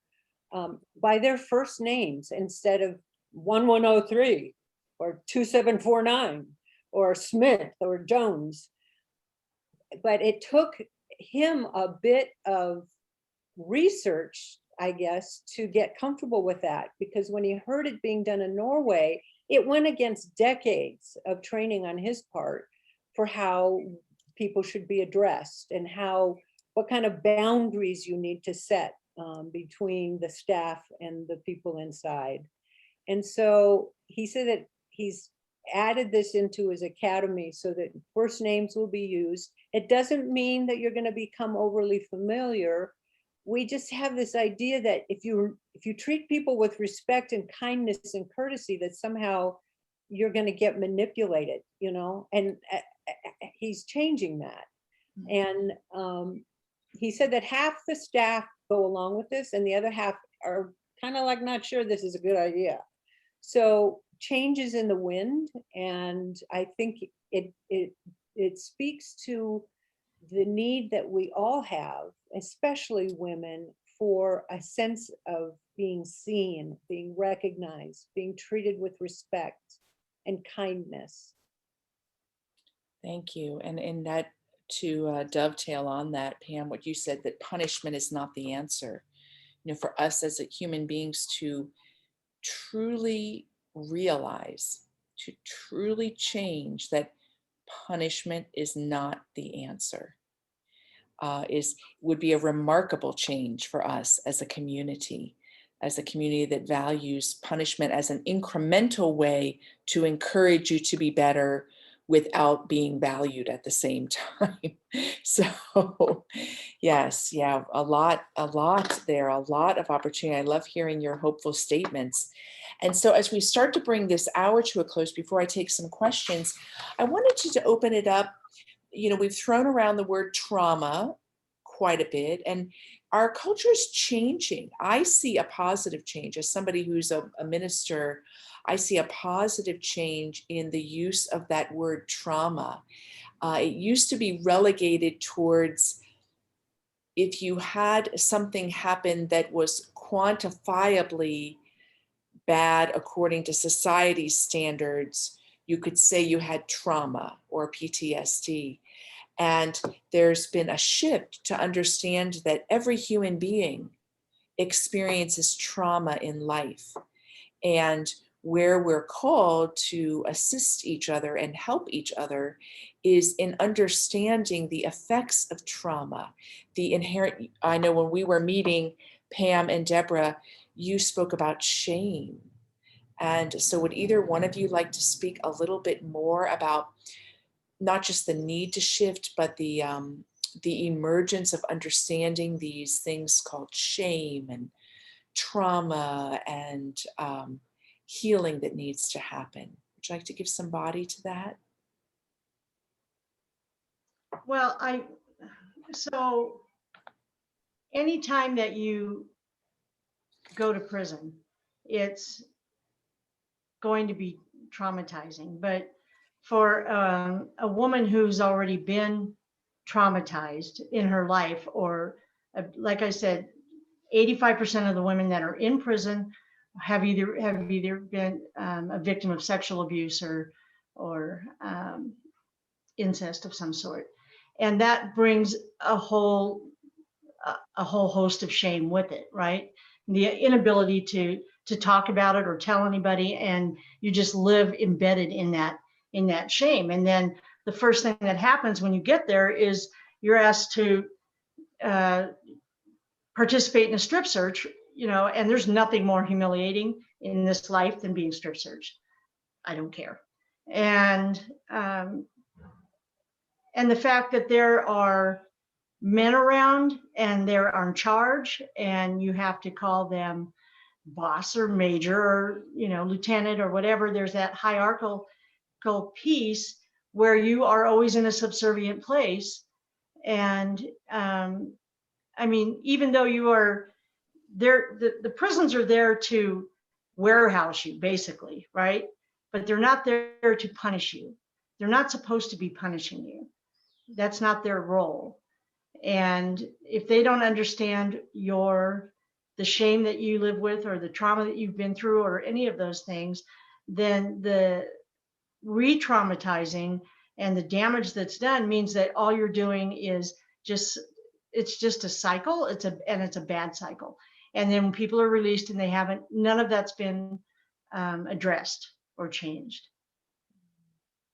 by their first names instead of 1103 or 2749 or Smith or Jones. But it took him a bit of research, I guess, to get comfortable with that, because when he heard it being done in Norway, it went against decades of training on his part for how people should be addressed and what kind of boundaries you need to set between the staff and the people inside. And so he said that he's added this into his academy so that first names will be used. It doesn't mean that you're going to become overly familiar. We just have this idea that if you treat people with respect and kindness and courtesy, that somehow you're going to get manipulated, and he's changing that. And he said that half the staff go along with this and the other half are kind of like not sure this is a good idea. So change is in the wind, and I think it speaks to the need that we all have, especially women, for a sense of being seen, being recognized, being treated with respect and kindness. Thank you. And that to dovetail on that, Pam, what you said, that punishment is not the answer. For us as human beings to truly realize, to truly change that punishment is not the answer, would be a remarkable change for us as a community that values punishment as an incremental way to encourage you to be better without being valued at the same time. So yes, yeah, a lot there, a lot of opportunity. I love hearing your hopeful statements. And so as we start to bring this hour to a close, before I take some questions, I wanted you to open it up. We've thrown around the word trauma quite a bit, and our culture is changing. I see a positive change. As somebody who's a minister, I see a positive change in the use of that word trauma. It used to be relegated towards if you had something happen that was quantifiably bad according to society's standards, you could say you had trauma or PTSD. And there's been a shift to understand that every human being experiences trauma in life. And where we're called to assist each other and help each other is in understanding the effects of trauma, the inherent, I know when we were meeting, Pam and Deborah, you spoke about shame. And so would either one of you like to speak a little bit more about not just the need to shift, but the emergence of understanding these things called shame and trauma and healing that needs to happen? Would you like to give some body to that? Well, so anytime that you go to prison, it's going to be traumatizing. But for a woman who's already been traumatized in her life, or like I said, 85% of the women that are in prison have either been a victim of sexual abuse or incest of some sort, and that brings a whole host of shame with it, right? The inability to talk about it or tell anybody, and you just live embedded in that shame. And then the first thing that happens when you get there is you're asked to participate in a strip search, and there's nothing more humiliating in this life than being strip searched. I don't care. And the fact that there are men around and they're in charge, and you have to call them boss or major or lieutenant or whatever. There's that hierarchical piece where you are always in a subservient place. And I mean, even though you are there, the prisons are there to warehouse you, basically, right? But they're not there to punish you. They're not supposed to be punishing you. That's not their role. And if they don't understand the shame that you live with, or the trauma that you've been through, or any of those things, then the re-traumatizing and the damage that's done means that all you're doing is it's just a cycle. It's a bad cycle. And then when people are released and none of that's been addressed or changed.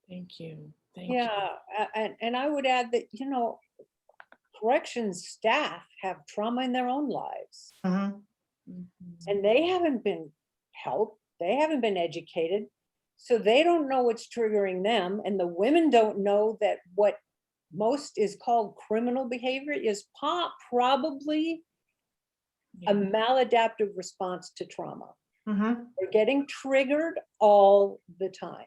Thank you. Thank you. Yeah, and I would add that, corrections staff have trauma in their own lives. Mhm. And they haven't been helped, they haven't been educated, so they don't know what's triggering them. And the women don't know that what most is called criminal behavior is probably a maladaptive response to trauma. They're getting triggered all the time,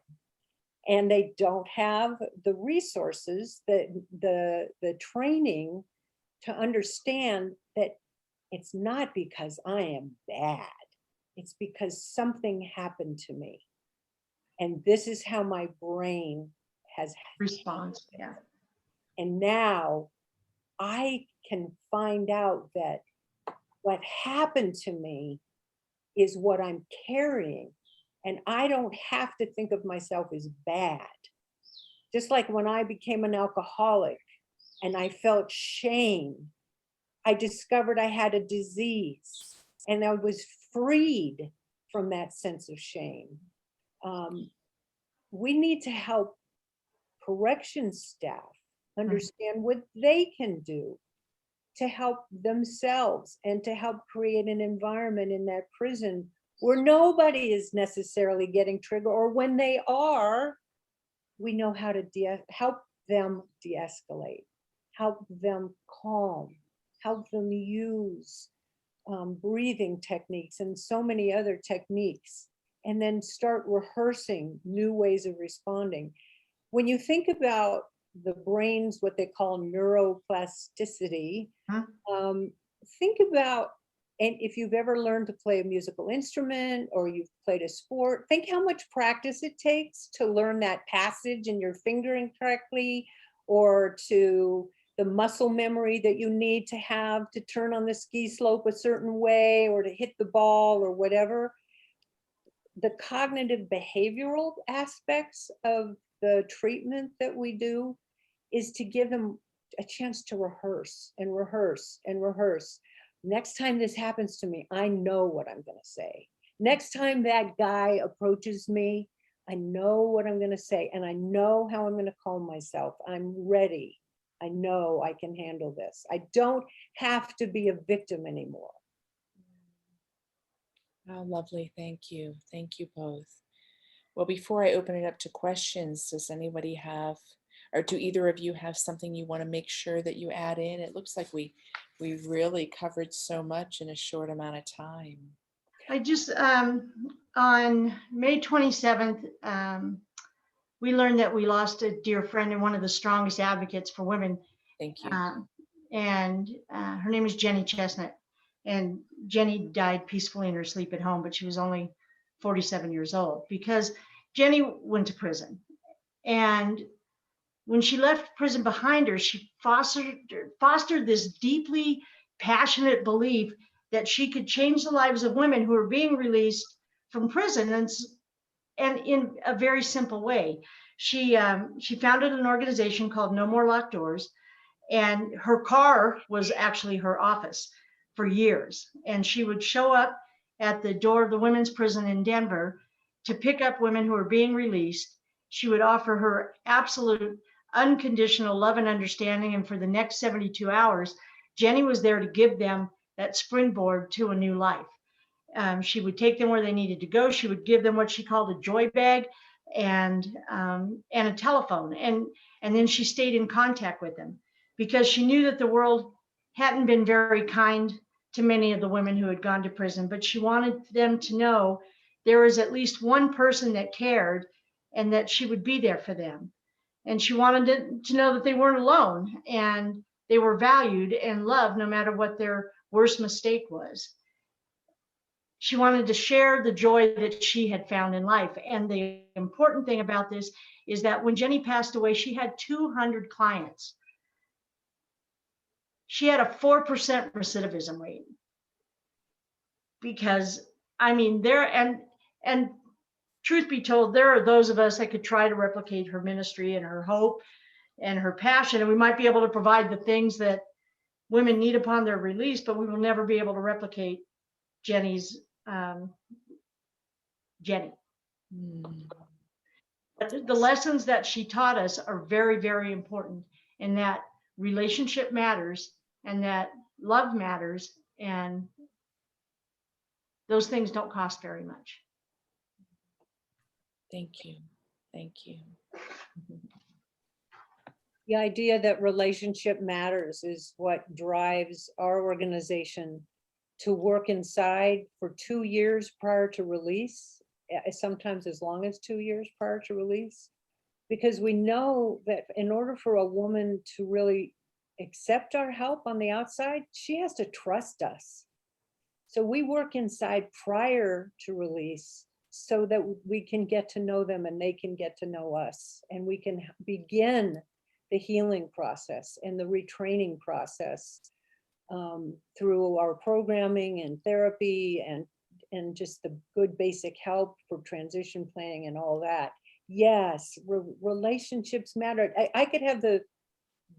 and they don't have the resources, the training to understand that it's not because I am bad. It's because something happened to me. And this is how my brain has Response, yeah. And now I can find out that what happened to me is what I'm carrying. And I don't have to think of myself as bad. Just like when I became an alcoholic and I felt shame, I discovered I had a disease, and I was freed from that sense of shame. We need to help corrections staff understand what they can do to help themselves and to help create an environment in that prison where nobody is necessarily getting triggered, or when they are, we know how to help them de-escalate, help them calm, help them use breathing techniques and so many other techniques, and then start rehearsing new ways of responding. When you think about the brain's, what they call neuroplasticity, think about, and if you've ever learned to play a musical instrument or you've played a sport, think how much practice it takes to learn that passage and your fingering correctly, or to the muscle memory that you need to have to turn on the ski slope a certain way, or to hit the ball or whatever. The cognitive behavioral aspects of the treatment that we do is to give them a chance to rehearse and rehearse and rehearse. Next time this happens to me, I know what I'm going to say. Next time that guy approaches me, I know what I'm going to say, and I know how I'm going to calm myself. I'm ready. I know I can handle this. I don't have to be a victim anymore. Oh, lovely. Thank you. Thank you both. Well, before I open it up to questions, does anybody have, or do either of you have something you want to make sure that you add in? It looks like we really covered so much in a short amount of time. I just, on May 27th, we learned that we lost a dear friend and one of the strongest advocates for women. Thank you. And her name is Jenny Chestnut. And Jenny died peacefully in her sleep at home, but she was only 47 years old because Jenny went to prison. And when she left prison behind her, she fostered this deeply passionate belief that she could change the lives of women who are being released from prison, and in a very simple way. She founded an organization called No More Locked Doors, and her car was actually her office for years. And she would show up at the door of the women's prison in Denver to pick up women who were being released. She would offer her absolute unconditional love and understanding. And for the next 72 hours, Jenny was there to give them that springboard to a new life. She would take them where they needed to go. She would give them what she called a joy bag and a telephone. And then she stayed in contact with them because she knew that the world hadn't been very kind to many of the women who had gone to prison, but she wanted them to know there was at least one person that cared and that she would be there for them. And she wanted to know that they weren't alone and they were valued and loved no matter what their worst mistake was. She wanted to share the joy that she had found in life. And the important thing about this is that when Jenny passed away, she had 200 clients. She had a 4% recidivism rate. Because, I mean, and truth be told, there are those of us that could try to replicate her ministry and her hope and her passion, and we might be able to provide the things that women need upon their release, but we will never be able to replicate Jenny's Jenny. But the lessons that she taught us are very, very important, in that relationship matters and that love matters, and those things don't cost very much. Thank you. Thank you. The idea that relationship matters is what drives our organization to work inside for 2 years prior to release, sometimes as long as 2 years prior to release, because we know that in order for a woman to really accept our help on the outside, she has to trust us. So we work inside prior to release so that we can get to know them and they can get to know us, and we can begin the healing process and the retraining process through our programming and therapy and just the good basic help for transition planning and all that. Yes, relationships matter. I could have the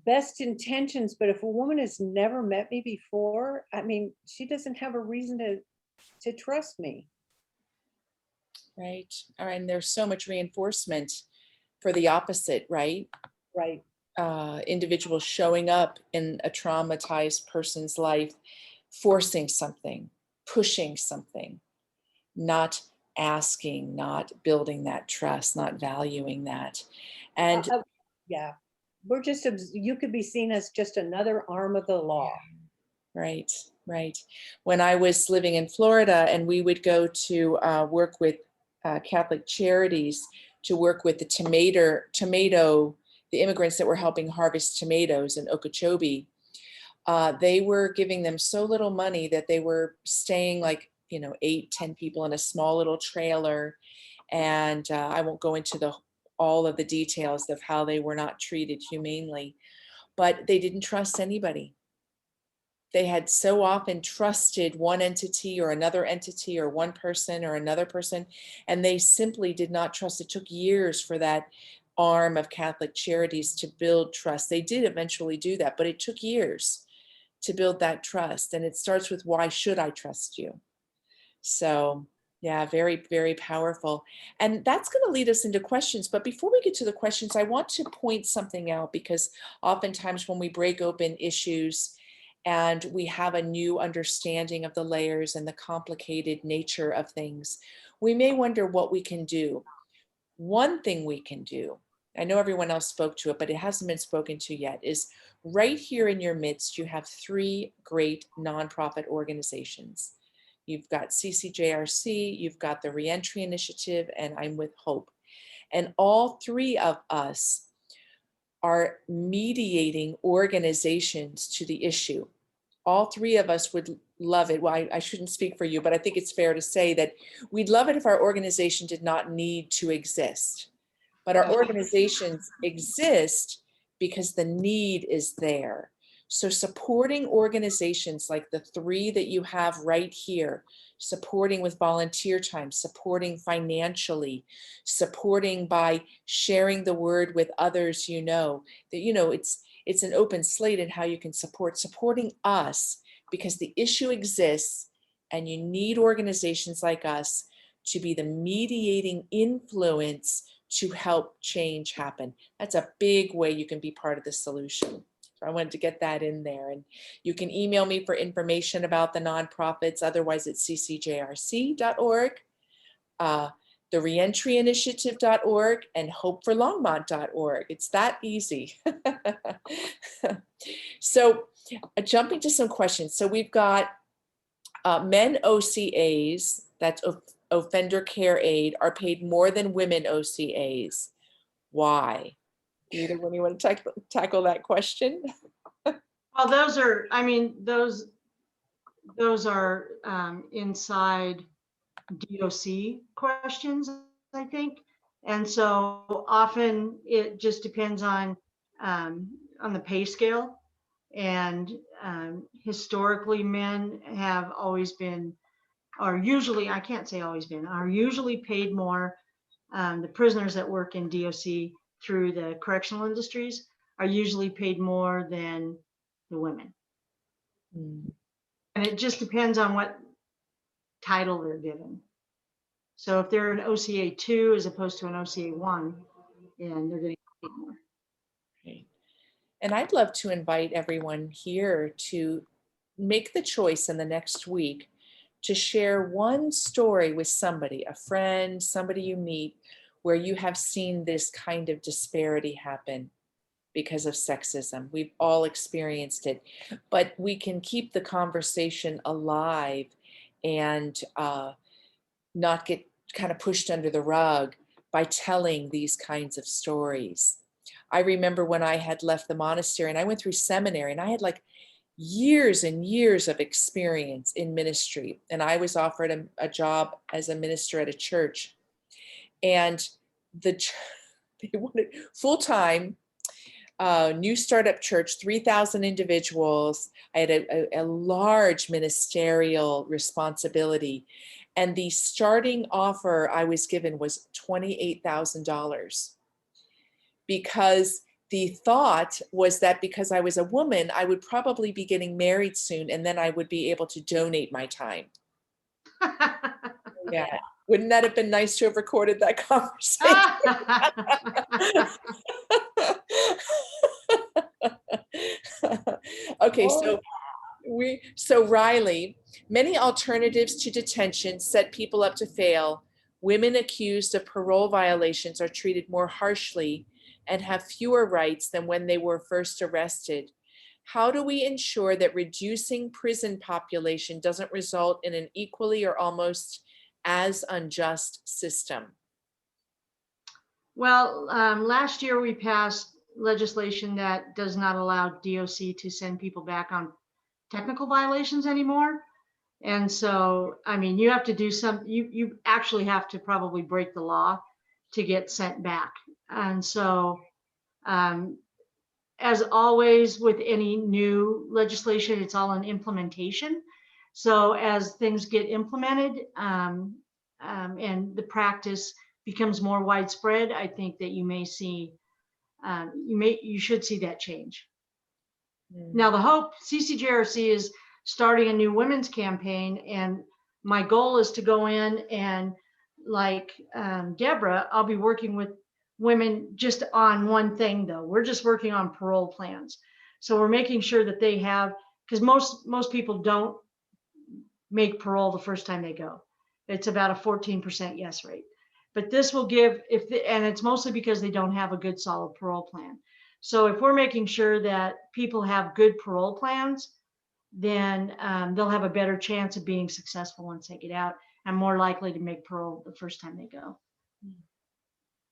best intentions, but if a woman has never met me before, I mean, she doesn't have a reason to trust me. Right. And there's so much reinforcement for the opposite, right? Right. Individuals showing up in a traumatized person's life, forcing something, pushing something, not asking, not building that trust, not valuing that. And yeah, we're just, you could be seen as just another arm of the law. Right, right. When I was living in Florida and we would go to work with Catholic Charities to work with the immigrants that were helping harvest tomatoes in Okeechobee, they were giving them so little money that they were staying like, 8-10 people in a small little trailer. And I won't go into all of the details of how they were not treated humanely, but they didn't trust anybody. They had so often trusted one entity or another entity or one person or another person, and they simply did not trust. It took years for that arm of Catholic Charities to build trust. They did eventually do that, but it took years to build that trust. And it starts with, why should I trust you? So Yeah, very, very powerful. And that's going to lead us into questions. But before we get to the questions, I want to point something out, because oftentimes when we break open issues and we have a new understanding of the layers and the complicated nature of things, we may wonder what we can do. One thing we can do, I know everyone else spoke to it, but it hasn't been spoken to yet, is right here in your midst, you have 3 great nonprofit organizations. You've got CCJRC, you've got the Reentry Initiative, and I'm with Hope. And all 3 of us are mediating organizations to the issue. All 3 of us would love it. Well, I shouldn't speak for you, but I think it's fair to say that we'd love it if our organization did not need to exist. But our organizations exist because the need is there. So supporting organizations like the 3 that you have right here, supporting with volunteer time, supporting financially, supporting by sharing the word with others, that it's an open slate in how you can supporting us, because the issue exists and you need organizations like us to be the mediating influence to help change happen. That's a big way you can be part of the solution. So I wanted to get that in there. And you can email me for information about the nonprofits. Otherwise, it's ccjrc.org, the reentryinitiative.org, and hopeforlongmont.org. It's that easy. So jumping to some questions. So we've got men OCAs, that's offender care aid, are paid more than women OCAs. Why? Either one, you want to tackle that question? Well, those are, I mean, those are inside DOC questions, I think. And so often it just depends on the pay scale. And historically, men have always been, or usually, I can't say always been, are usually paid more. The prisoners that work in DOC through the correctional industries are usually paid more than the women. Mm. And it just depends on what title they're given. So if they're an OCA 2 as opposed to an OCA 1, and they're getting paid more. Right. And I'd love to invite everyone here to make the choice in the next week to share one story with somebody, a friend, somebody you meet, where you have seen this kind of disparity happen because of sexism. We've all experienced it, but we can keep the conversation alive and not get kind of pushed under the rug by telling these kinds of stories. I remember when I had left the monastery and I went through seminary, and I had like years and years of experience in ministry. And I was offered a job as a minister at a church. And they wanted full-time, new startup church, 3,000 individuals. I had a large ministerial responsibility. And the starting offer I was given was $28,000, because the thought was that because I was a woman, I would probably be getting married soon, and then I would be able to donate my time. Yeah. Wouldn't that have been nice to have recorded that conversation? Okay, so Riley, many alternatives to detention set people up to fail. Women accused of parole violations are treated more harshly and have fewer rights than when they were first arrested. How do we ensure that reducing prison population doesn't result in an equally or almost as unjust system? Well, last year we passed legislation that does not allow DOC to send people back on technical violations anymore. And so, I mean, you have to do you actually have to probably break the law to get sent back. And so, as always with any new legislation, it's all an implementation. So as things get implemented and the practice becomes more widespread, I think that you may see, you should see that change. Now the Hope CCJRC is starting a new women's campaign, and my goal is to go in and like Deborah, I'll be working with women just on one thing though. We're just working on parole plans. So we're making sure that they have, because most people don't make parole the first time they go. It's about a 14% yes rate. But this will give, and it's mostly because they don't have a good solid parole plan. So if we're making sure that people have good parole plans, then they'll have a better chance of being successful once they get out and more likely to make parole the first time they go.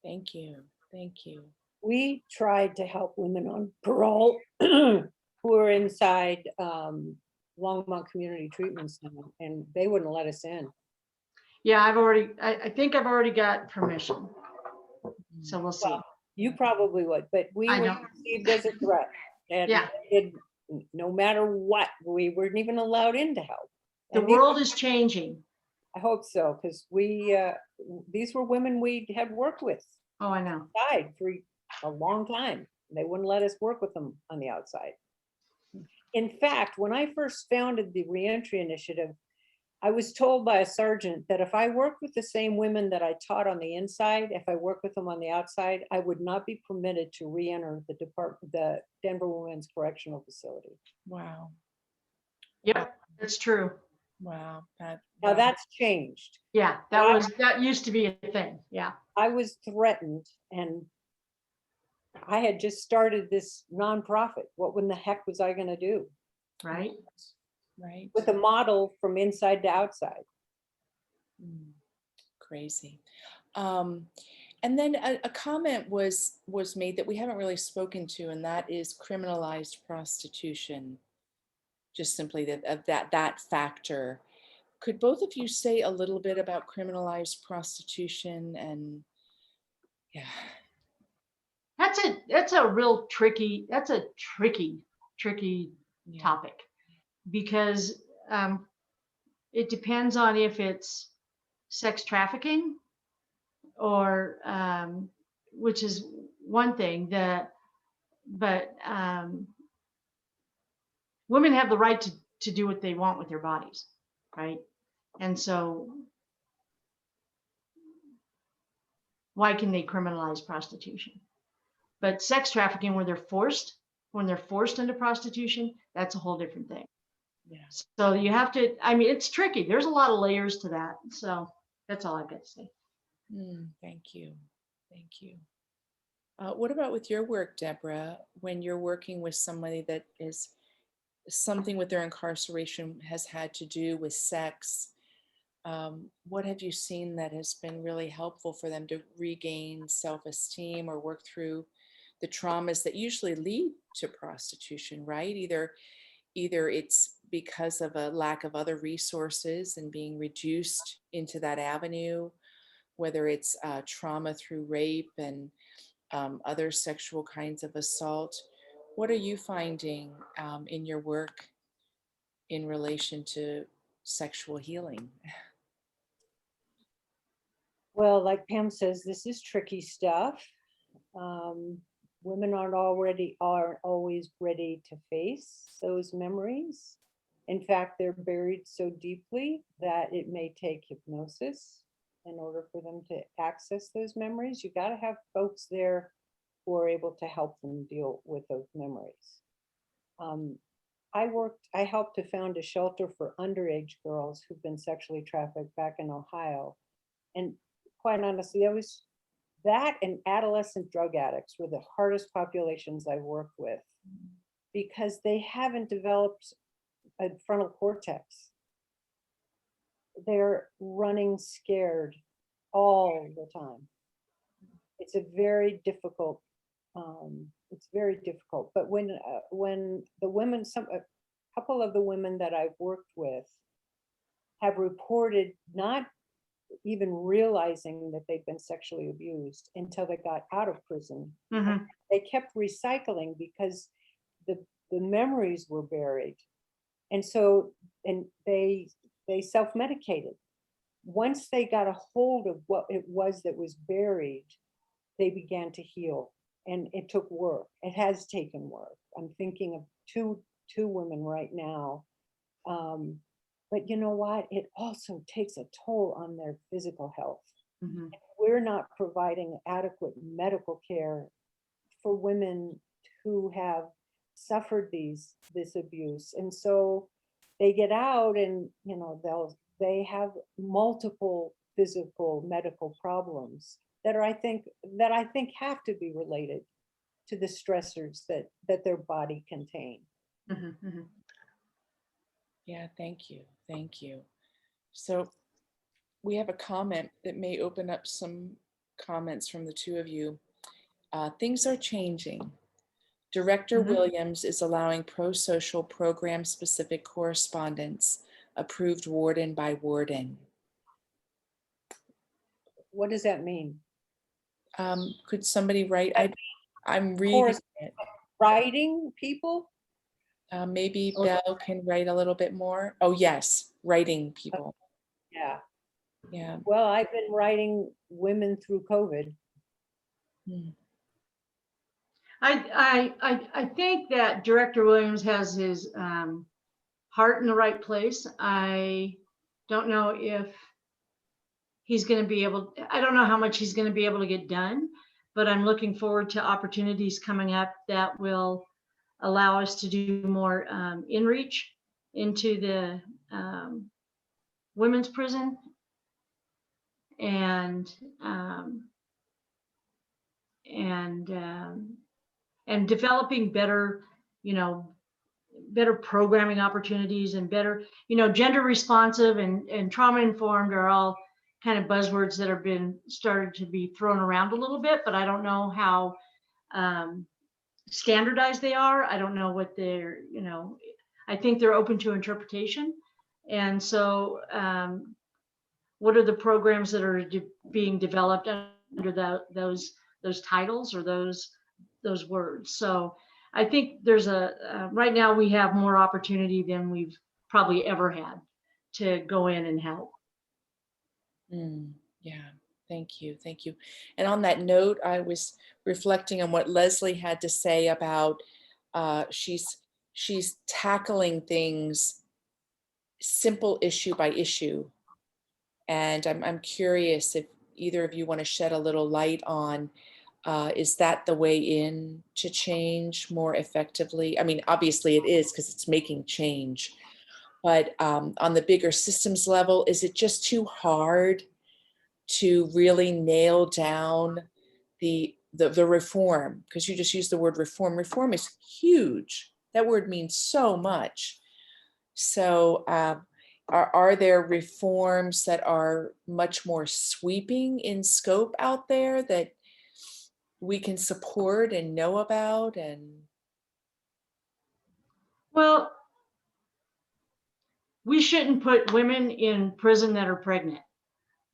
Thank you. Thank you. We tried to help women on parole who are inside Longmont Community Treatment Center, and they wouldn't let us in. Yeah, I think I've already got permission. So we'll see. Well, you probably would, but we I were don't. perceived as a threat. And Yeah. no matter what, we weren't even allowed in to help. The And world is changing. I hope so, because these were women we had worked with Oh, I know. outside for a long time. They wouldn't let us work with them on the outside. In fact, when I first founded the Reentry Initiative, I was told by a sergeant that if I worked with the same women that I taught on the inside, if I worked with them on the outside, I would not be permitted to re-enter the Denver Women's Correctional Facility. Wow. Yep, that's true. Wow. Now wow. that's changed. Yeah, that used to be a thing. Yeah. I was threatened, and I had just started this nonprofit. What in the heck was I going to do? Right. Right. With a model from inside to outside. Crazy. And then a comment was made that we haven't really spoken to, and that is criminalized prostitution. Just simply that factor. Could both of you say a little bit about criminalized prostitution? And yeah, That's a real tricky. That's a tricky yeah. topic, because it depends on if it's sex trafficking or which is one thing but women have the right to do what they want with their bodies, right? And so why can they criminalize prostitution? But sex trafficking, when they're forced into prostitution, that's a whole different thing. Yeah. So you have to, I mean, it's tricky. There's a lot of layers to that. So that's all I've got to say. Thank you. Thank you. What about with your work, Deborah, when you're working with somebody that is something with their incarceration has had to do with sex? What have you seen that has been really helpful for them to regain self-esteem or work through the traumas that usually lead to prostitution, right? Either it's because of a lack of other resources and being reduced into that avenue, whether it's trauma through rape and other sexual kinds of assault. What are you finding in your work in relation to sexual healing? Well, like Pam says, this is tricky stuff. Women aren't always ready to face those memories. In fact, they're buried so deeply that it may take hypnosis in order for them to access those memories. You got to have folks there who are able to help them deal with those memories. I helped to found a shelter for underage girls who've been sexually trafficked back in Ohio. And quite honestly, that and adolescent drug addicts were the hardest populations I worked with, because they haven't developed a frontal cortex. They're running scared all the time. It's a very difficult. It's very difficult. But when the women, a couple of the women that I've worked with have reported not even realizing that they've been sexually abused until they got out of prison. Mm-hmm. They kept recycling because the memories were buried. And so, and they self-medicated. Once they got a hold of what it was that was buried, they began to heal. And it took work. It has taken work. I'm thinking of two women right now But you know what? It also takes a toll on their physical health. Mhm. We're not providing adequate medical care for women who have suffered this abuse. And so they get out and, you know, they have multiple physical medical problems that are, that I think have to be related to the stressors that their body contain. Mhm. Mhm. Yeah, thank you. Thank you. So we have a comment that may open up some comments from the two of you. Things are changing. Director Mhm. Williams is allowing pro-social program-specific correspondence, approved warden by warden. What does that mean? Could somebody write? I'm reading Course, it. writing people? Maybe Oh. Belle can write a little bit more. Oh, yes, writing people. Yeah. Yeah. Well, I've been writing women through COVID. Hmm. I think that Director Williams has his heart in the right place. I don't know if he's going to be able, I don't know how much he's going to be able to get done, but I'm looking forward to opportunities coming up that will allow us to do more in-reach into the women's prison and um, and um, and developing better, you know, better programming opportunities and better, you know, gender responsive and trauma informed are all kind of buzzwords that have been started to be thrown around a little bit, but I don't know how standardized they are. I don't know what they're, you know, I think they're open to interpretation. And so what are the programs that are being developed under those titles or those words? So I think there's right now we have more opportunity than we've probably ever had to go in and help. Yeah, thank you, thank you. And on that note, I was reflecting on what Leslie had to say about she's tackling things simple issue by issue. And I'm curious if either of you want to shed a little light on, is that the way in to change more effectively? I mean, obviously it is because it's making change, but on the bigger systems level, is it just too hard to really nail down the reform? Because you just used the word reform. Reform is huge. That word means so much. So are there reforms that are much more sweeping in scope out there that we can support and know about? And Well, we shouldn't put women in prison that are pregnant.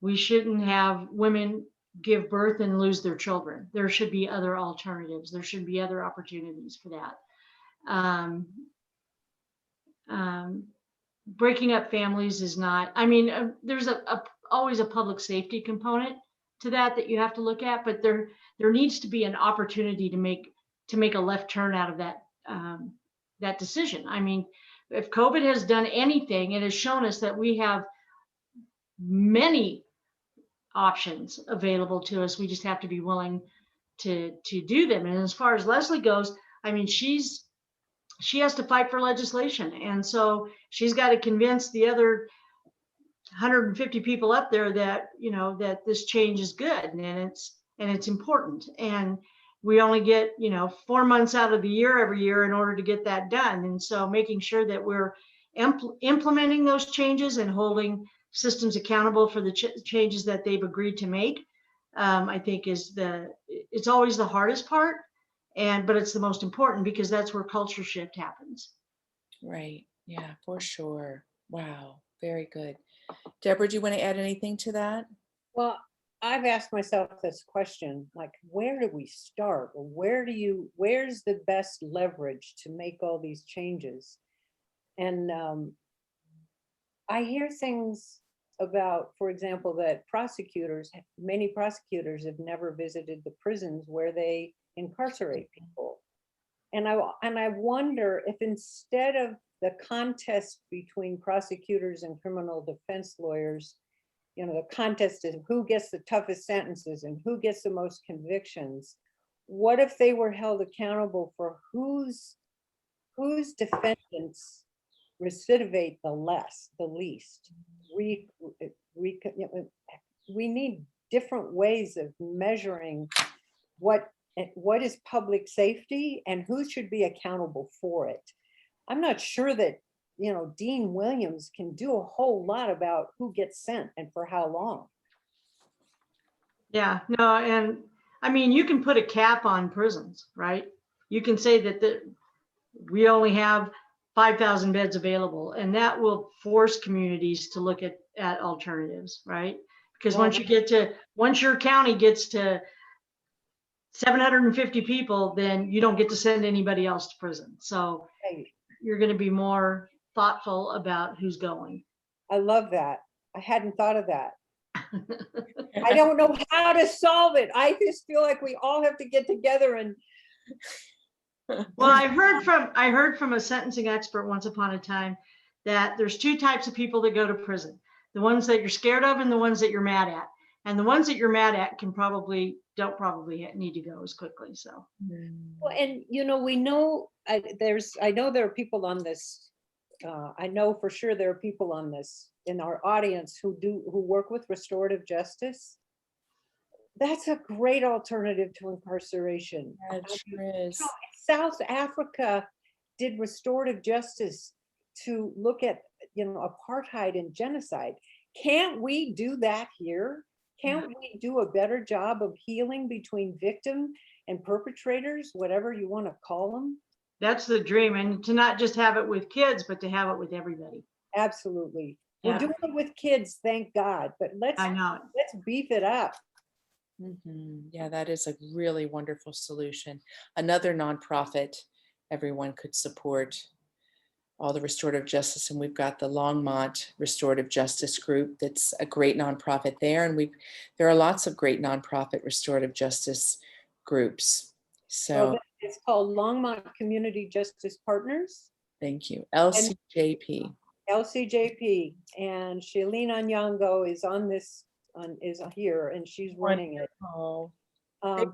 We shouldn't have women give birth and lose their children. There should be other alternatives. There should be other opportunities for that. Um, um, Breaking up families is not, I mean, there's always a public safety component to that you have to look at, but there needs to be an opportunity to make a left turn out of that decision. I mean, if COVID has done anything, it has shown us that we have many options available to us. We just have to be willing to do them. And as far as Leslie goes, I mean, she has to fight for legislation, and so she's got to convince the other 150 people up there that, you know, that this change is good and it's important. And we only get, you know, 4 months out of the year every year in order to get that done. And so making sure that we're implementing those changes and holding systems accountable for the changes that they've agreed to make, I think it's always the hardest part, but it's the most important because that's where culture shift happens. right, yeah, for sure. Wow, very good. Deborah, do you want to add anything to that? Well, I've asked myself this question, like, where do we start? Or where's the best leverage to make all these changes? And I hear things about, for example, that many prosecutors have never visited the prisons where they incarcerate people. And I wonder if instead of the contest between prosecutors and criminal defense lawyers, the contest is who gets the toughest sentences and who gets the most convictions. What if they were held accountable for whose defendants recidivate the least? We need different ways of measuring what is public safety and who should be accountable for it. I'm not sure that, Dean Williams can do a whole lot about who gets sent and for how long. Yeah, no, and I mean, you can put a cap on prisons, right? You can say that we only have 5,000 beds available, and that will force communities to look at alternatives, right? Because Well, once your county gets to 750 people, then you don't get to send anybody else to prison. So right. you're going to be more thoughtful about who's going. I love that. I hadn't thought of that. I don't know how to solve it. I just feel like we all have to get together and. Well, I heard from a sentencing expert once upon a time that there's two types of people that go to prison: the ones that you're scared of and the ones that you're mad at. And the ones that you're mad at don't probably need to go as quickly. So. Well, and we know I know there are people on this. I know for sure there are people on this in our audience who work with restorative justice. That's a great alternative to incarceration. Yeah, it sure is. South Africa did restorative justice to look at apartheid and genocide. Can't we do that here? Can't we do a better job of healing between victim and perpetrators, whatever you want to call them? That's the dream, and to not just have it with kids, but to have it with everybody. Absolutely. Yeah. We're doing it with kids, thank God, but let's beef it up. Yeah, that is a really wonderful solution. Another nonprofit everyone could support all the restorative justice, and we've got the Longmont Restorative Justice Group. That's a great nonprofit there, and there are lots of great nonprofit restorative justice groups. So it's called Longmont Community Justice Partners. Thank you, LCJP. LCJP, and Shailene Onyango is on this. Is here, and she's running it.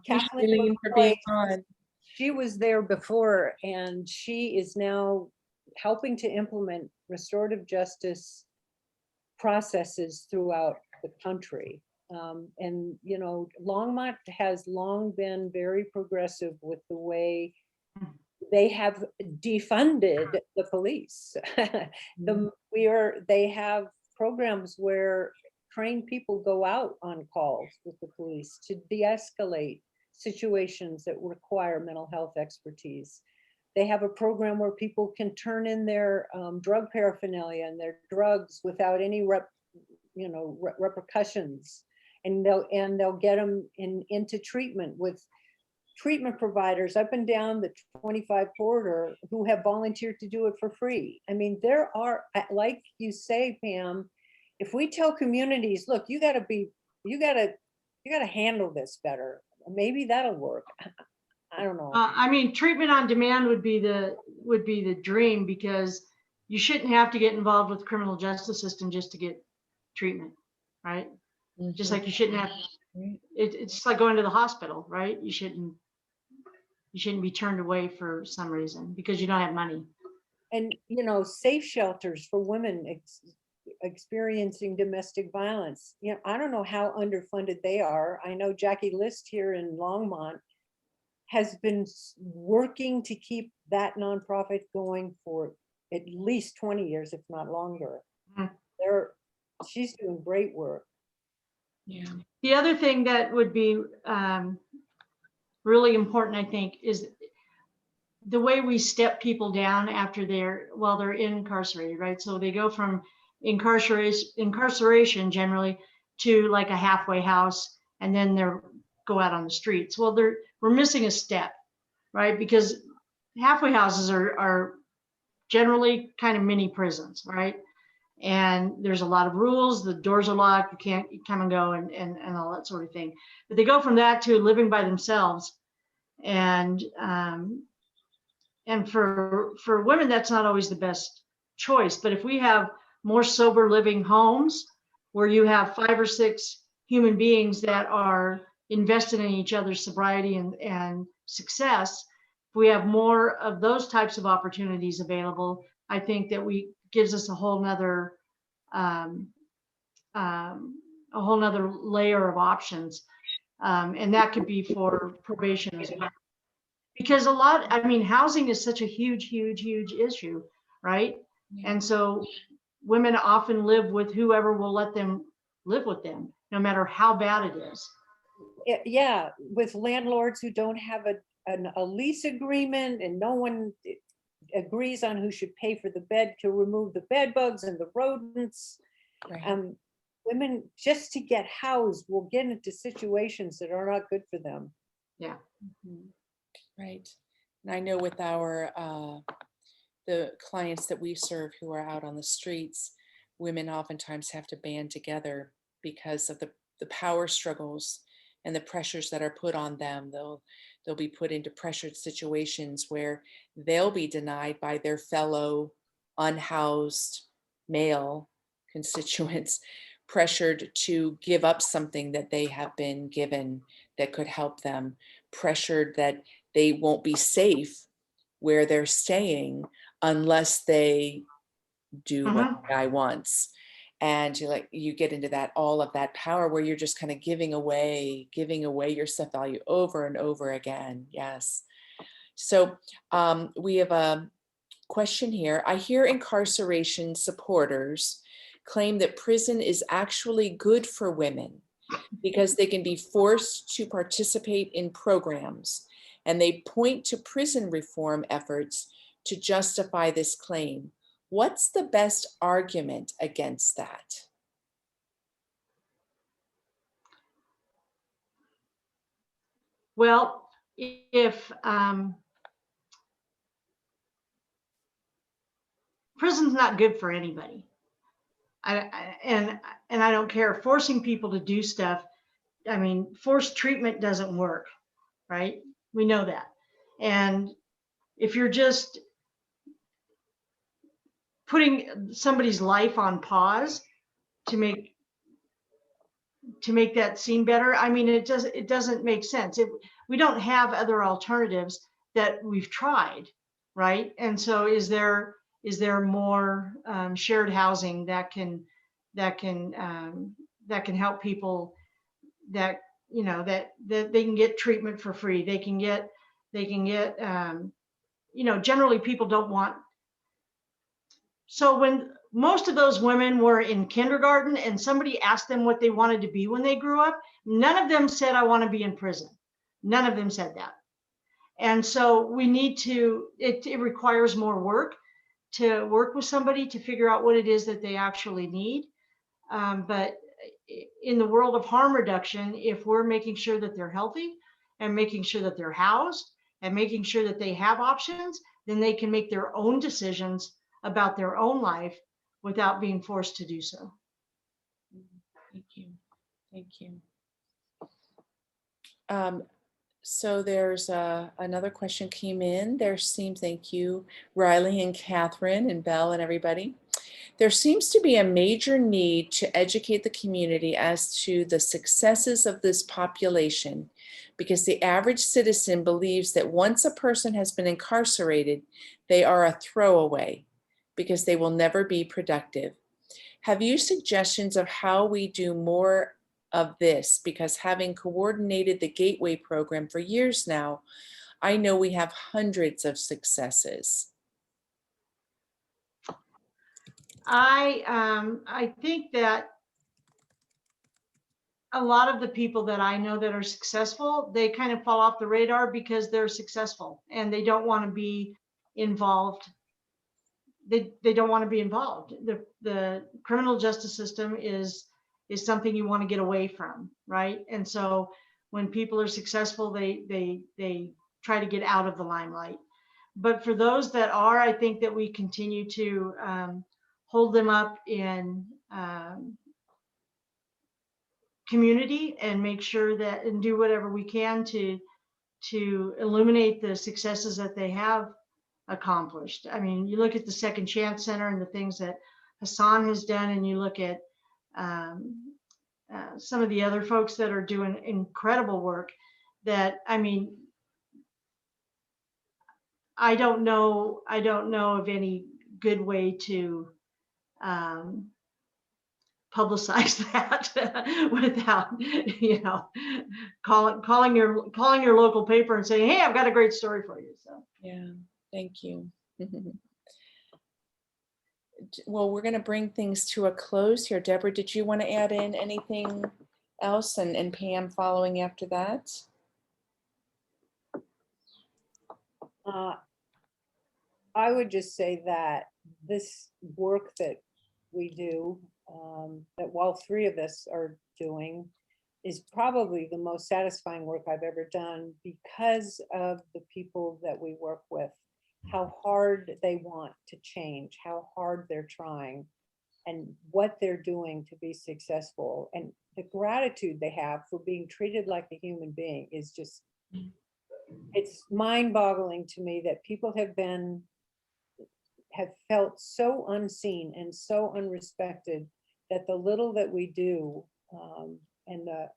Kathleen for being on. She was there before, and she is now helping to implement restorative justice processes throughout the country. And Longmont has long been very progressive with the way they have defunded the police. They have programs where trained people go out on calls with the police to de-escalate situations that require mental health expertise. They have a program where people can turn in their drug paraphernalia and their drugs without any repercussions, and they'll get them into treatment with treatment providers up and down the 25 corridor who have volunteered to do it for free. I mean, there are, like you say, Pam, if we tell communities, look, you gotta handle this better, maybe that'll work. I don't know. I mean, treatment on demand would be the dream, because you shouldn't have to get involved with the criminal justice system just to get treatment, right? Just like you shouldn't have. It's just like going to the hospital, right? You shouldn't be turned away for some reason because you don't have money. And safe shelters for women experiencing domestic violence. I don't know how underfunded they are. I know Jackie List here in Longmont has been working to keep that nonprofit going for at least 20 years, if not longer. She's doing great work. Yeah. The other thing that would be really important, I think, is the way we step people down while they're incarcerated, right? So they go from incarceration generally to like a halfway house, and then go out on the streets. Well, we're missing a step, right? Because halfway houses are generally kind of mini prisons, right? And there's a lot of rules. The doors are locked. You can't come and go and all that sort of thing. But they go from that to living by themselves. And And for women, that's not always the best choice. But if we have more sober living homes where you have 5 or 6 human beings that are invested in each other's sobriety and success, if we have more of those types of opportunities available, I think that gives us a whole nother layer of options. And that could be for probation as well. Because housing is such a huge issue, right? Yeah. And so women often live with whoever will let them live with them, no matter how bad it is. Yeah, with landlords who don't have a lease agreement and no one agrees on who should pay for the bed to remove the bed bugs and the rodents. Right. Women, just to get housed, will get into situations that are not good for them. Yeah. Mhm. Right. And I know with our the clients that we serve who are out on the streets, women oftentimes have to band together because of the power struggles and the pressures that are put on them. They'll be put into pressured situations where they'll be denied by their fellow unhoused male constituents, pressured to give up something that they have been given that could help them, pressured that they won't be safe where they're staying unless they do what the guy wants. And you get into that, all of that power where you're just kind of giving away your self-value over and over again. Yes. So we have a question here. I hear incarceration supporters claim that prison is actually good for women because they can be forced to participate in programs, and they point to prison reform efforts to justify this claim. What's the best argument against that? Well, if prison's not good for anybody, and I don't care. Forcing people to do stuff, forced treatment doesn't work, right? We know that. And if you're just putting somebody's life on pause to make that seem better, it doesn't make sense. We don't have other alternatives that we've tried, right? And so is there more shared housing that can help people, that that they can get treatment for free, they can get generally people don't want. So when most of those women were in kindergarten and somebody asked them what they wanted to be when they grew up, none of them said, I want to be in prison. None of them said that. And so we need to, it requires more work to work with somebody to figure out what it is that they actually need. But in the world of harm reduction, if we're making sure that they're healthy and making sure that they're housed and making sure that they have options, then they can make their own decisions about their own life without being forced to do so. Thank you. Thank you. So there's another question came in. Thank you, Riley and Catherine and Belle and everybody. There seems to be a major need to educate the community as to the successes of this population, because the average citizen believes that once a person has been incarcerated, they are a throwaway because they will never be productive. Have you suggestions of how we do more of this? Because having coordinated the Gateway program for years now, I know we have hundreds of successes. I think that a lot of the people that I know that are successful, they kind of fall off the radar because they're successful and they don't want to be involved. They don't want to be involved. The criminal justice system is something you want to get away from, right? And so when people are successful, they try to get out of the limelight. But for those that are, I think that we continue to hold them up in community and make sure that, and do whatever we can to illuminate the successes that they have accomplished. I mean, you look at the Second Chance Center and the things that Hassan has done, and you look at some of the other folks that are doing incredible work that, I mean, I don't know of any good way to publicize that without, you know, calling your local paper and saying, hey, I've got a great story for you. So Yeah, thank you. Well, we're going to bring things to a close here. Deborah, did you want to add in anything else? And Pam following after that? I would just say that this work that we do, that while three of us are doing, is probably the most satisfying work I've ever done because of the people that we work with, how hard they want to change, how hard they're trying, and what they're doing to be successful. And the gratitude they have for being treated like a human being is just, it's mind-boggling to me that people have felt so unseen and so unrespected, that the little that we do and the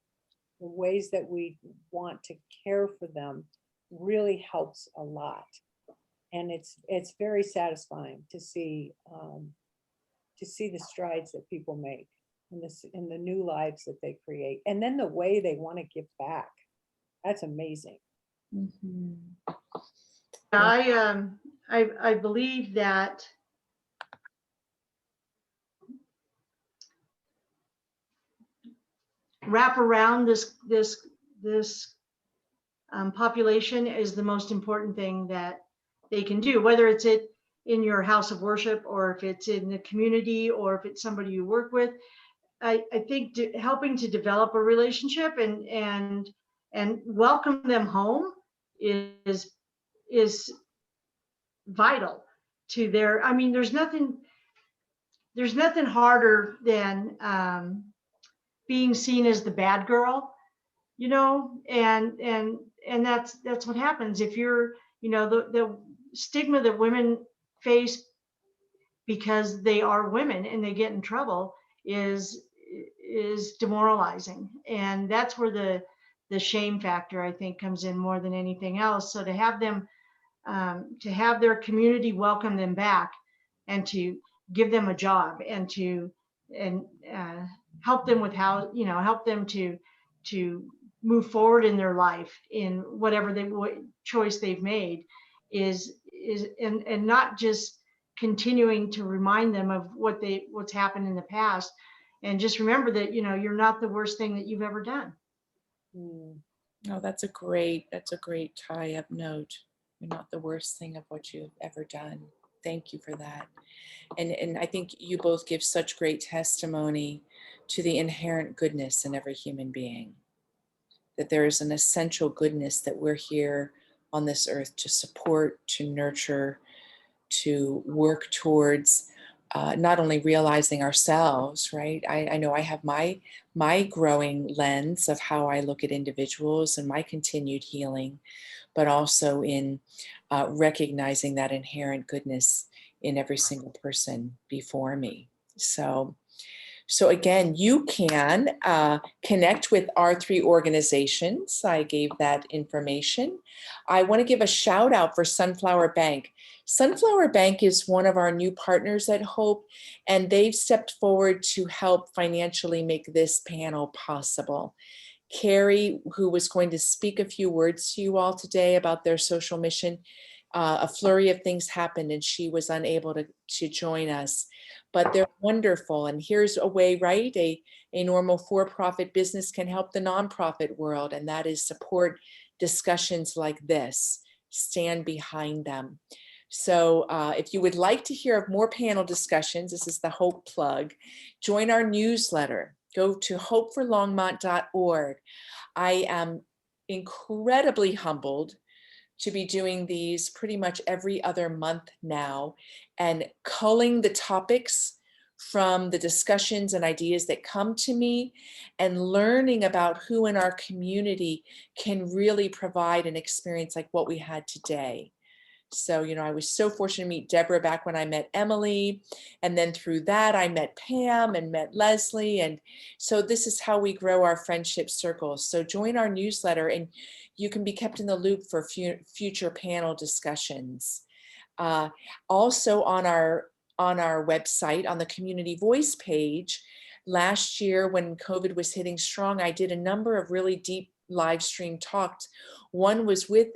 ways that we want to care for them really helps a lot. And it's very satisfying to see the strides that people make in the new lives that they create, and then the way they want to give back. That's amazing. Mm-hmm. I believe that wrap around this population is the most important thing that they can do, whether it's in your house of worship, or if it's in the community, or if it's somebody you work with. I think helping to develop a relationship and welcome them home is vital to their, I mean, there's nothing harder than being seen as the bad girl, you know, and that's what happens if you're, you know, the stigma that women face because they are women and they get in trouble is demoralizing. And that's where the shame factor, I think, comes in more than anything else. So to have them, to have their community welcome them back, and to give them a job, and to help them with how, you know, help them to move forward in their life in whatever choice they've made is and not just continuing to remind them of what's happened in the past, and just remember that, you know, you're not the worst thing that you've ever done. Oh, that's a great tie-up note. You're not the worst thing of what you've ever done. Thank you for that. And I think you both give such great testimony to the inherent goodness in every human being, that there is an essential goodness that we're here on this earth to support, to nurture, to work towards, not only realizing ourselves, right? I know I have my growing lens of how I look at individuals and my continued healing, but also in recognizing that inherent goodness in every single person before me. So again, you can connect with our three organizations. I gave that information. I want to give a shout out for Sunflower Bank. Sunflower Bank is one of our new partners at Hope, and they've stepped forward to help financially make this panel possible. Carrie, who was going to speak a few words to you all today about their social mission, a flurry of things happened and she was unable to join us, but they're wonderful. And here's a way, right? A normal for-profit business can help the nonprofit world, and that is support discussions like this, stand behind them. So if you would like to hear of more panel discussions, this is the Hope plug, join our newsletter. Go to hopeforlongmont.org. I am incredibly humbled to be doing these pretty much every other month now, and culling the topics from the discussions and ideas that come to me, and learning about who in our community can really provide an experience like what we had today. So, you know, I was so fortunate to meet Deborah back when I met Emily. And then through that, I met Pam and met Leslie. And so this is how we grow our friendship circles. So join our newsletter and you can be kept in the loop for future panel discussions. Also on our website, on the Community Voice page, last year when COVID was hitting strong, I did a number of really deep live stream talks. One was with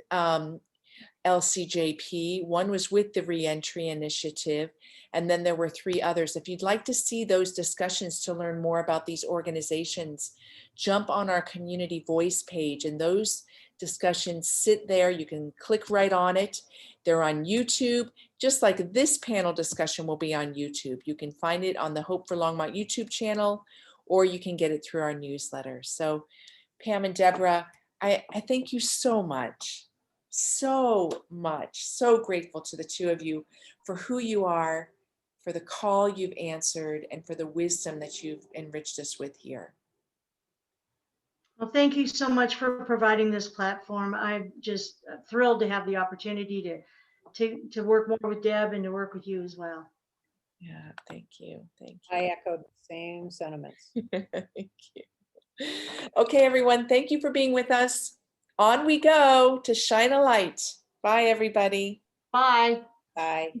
LCJP, one was with the Reentry Initiative, and then there were 3 others. If you'd like to see those discussions to learn more about these organizations, jump on our Community Voice page, and those discussions sit there. You can click right on it. They're on YouTube, just like this panel discussion will be on YouTube. You can find it on the Hope for Longmont YouTube channel, or you can get it through our newsletter. So Pam and Deborah, I thank you so much. So much. So grateful to the 2 of you for who you are, for the call you've answered, and for the wisdom that you've enriched us with here. Well, thank you so much for providing this platform. I'm just thrilled to have the opportunity to work more with Deb and to work with you as well. Yeah, thank you. Thank I you. echo the same sentiments. Thank you. Okay, everyone, thank you for being with us. On we go to shine a light. Bye, everybody. Bye. Bye.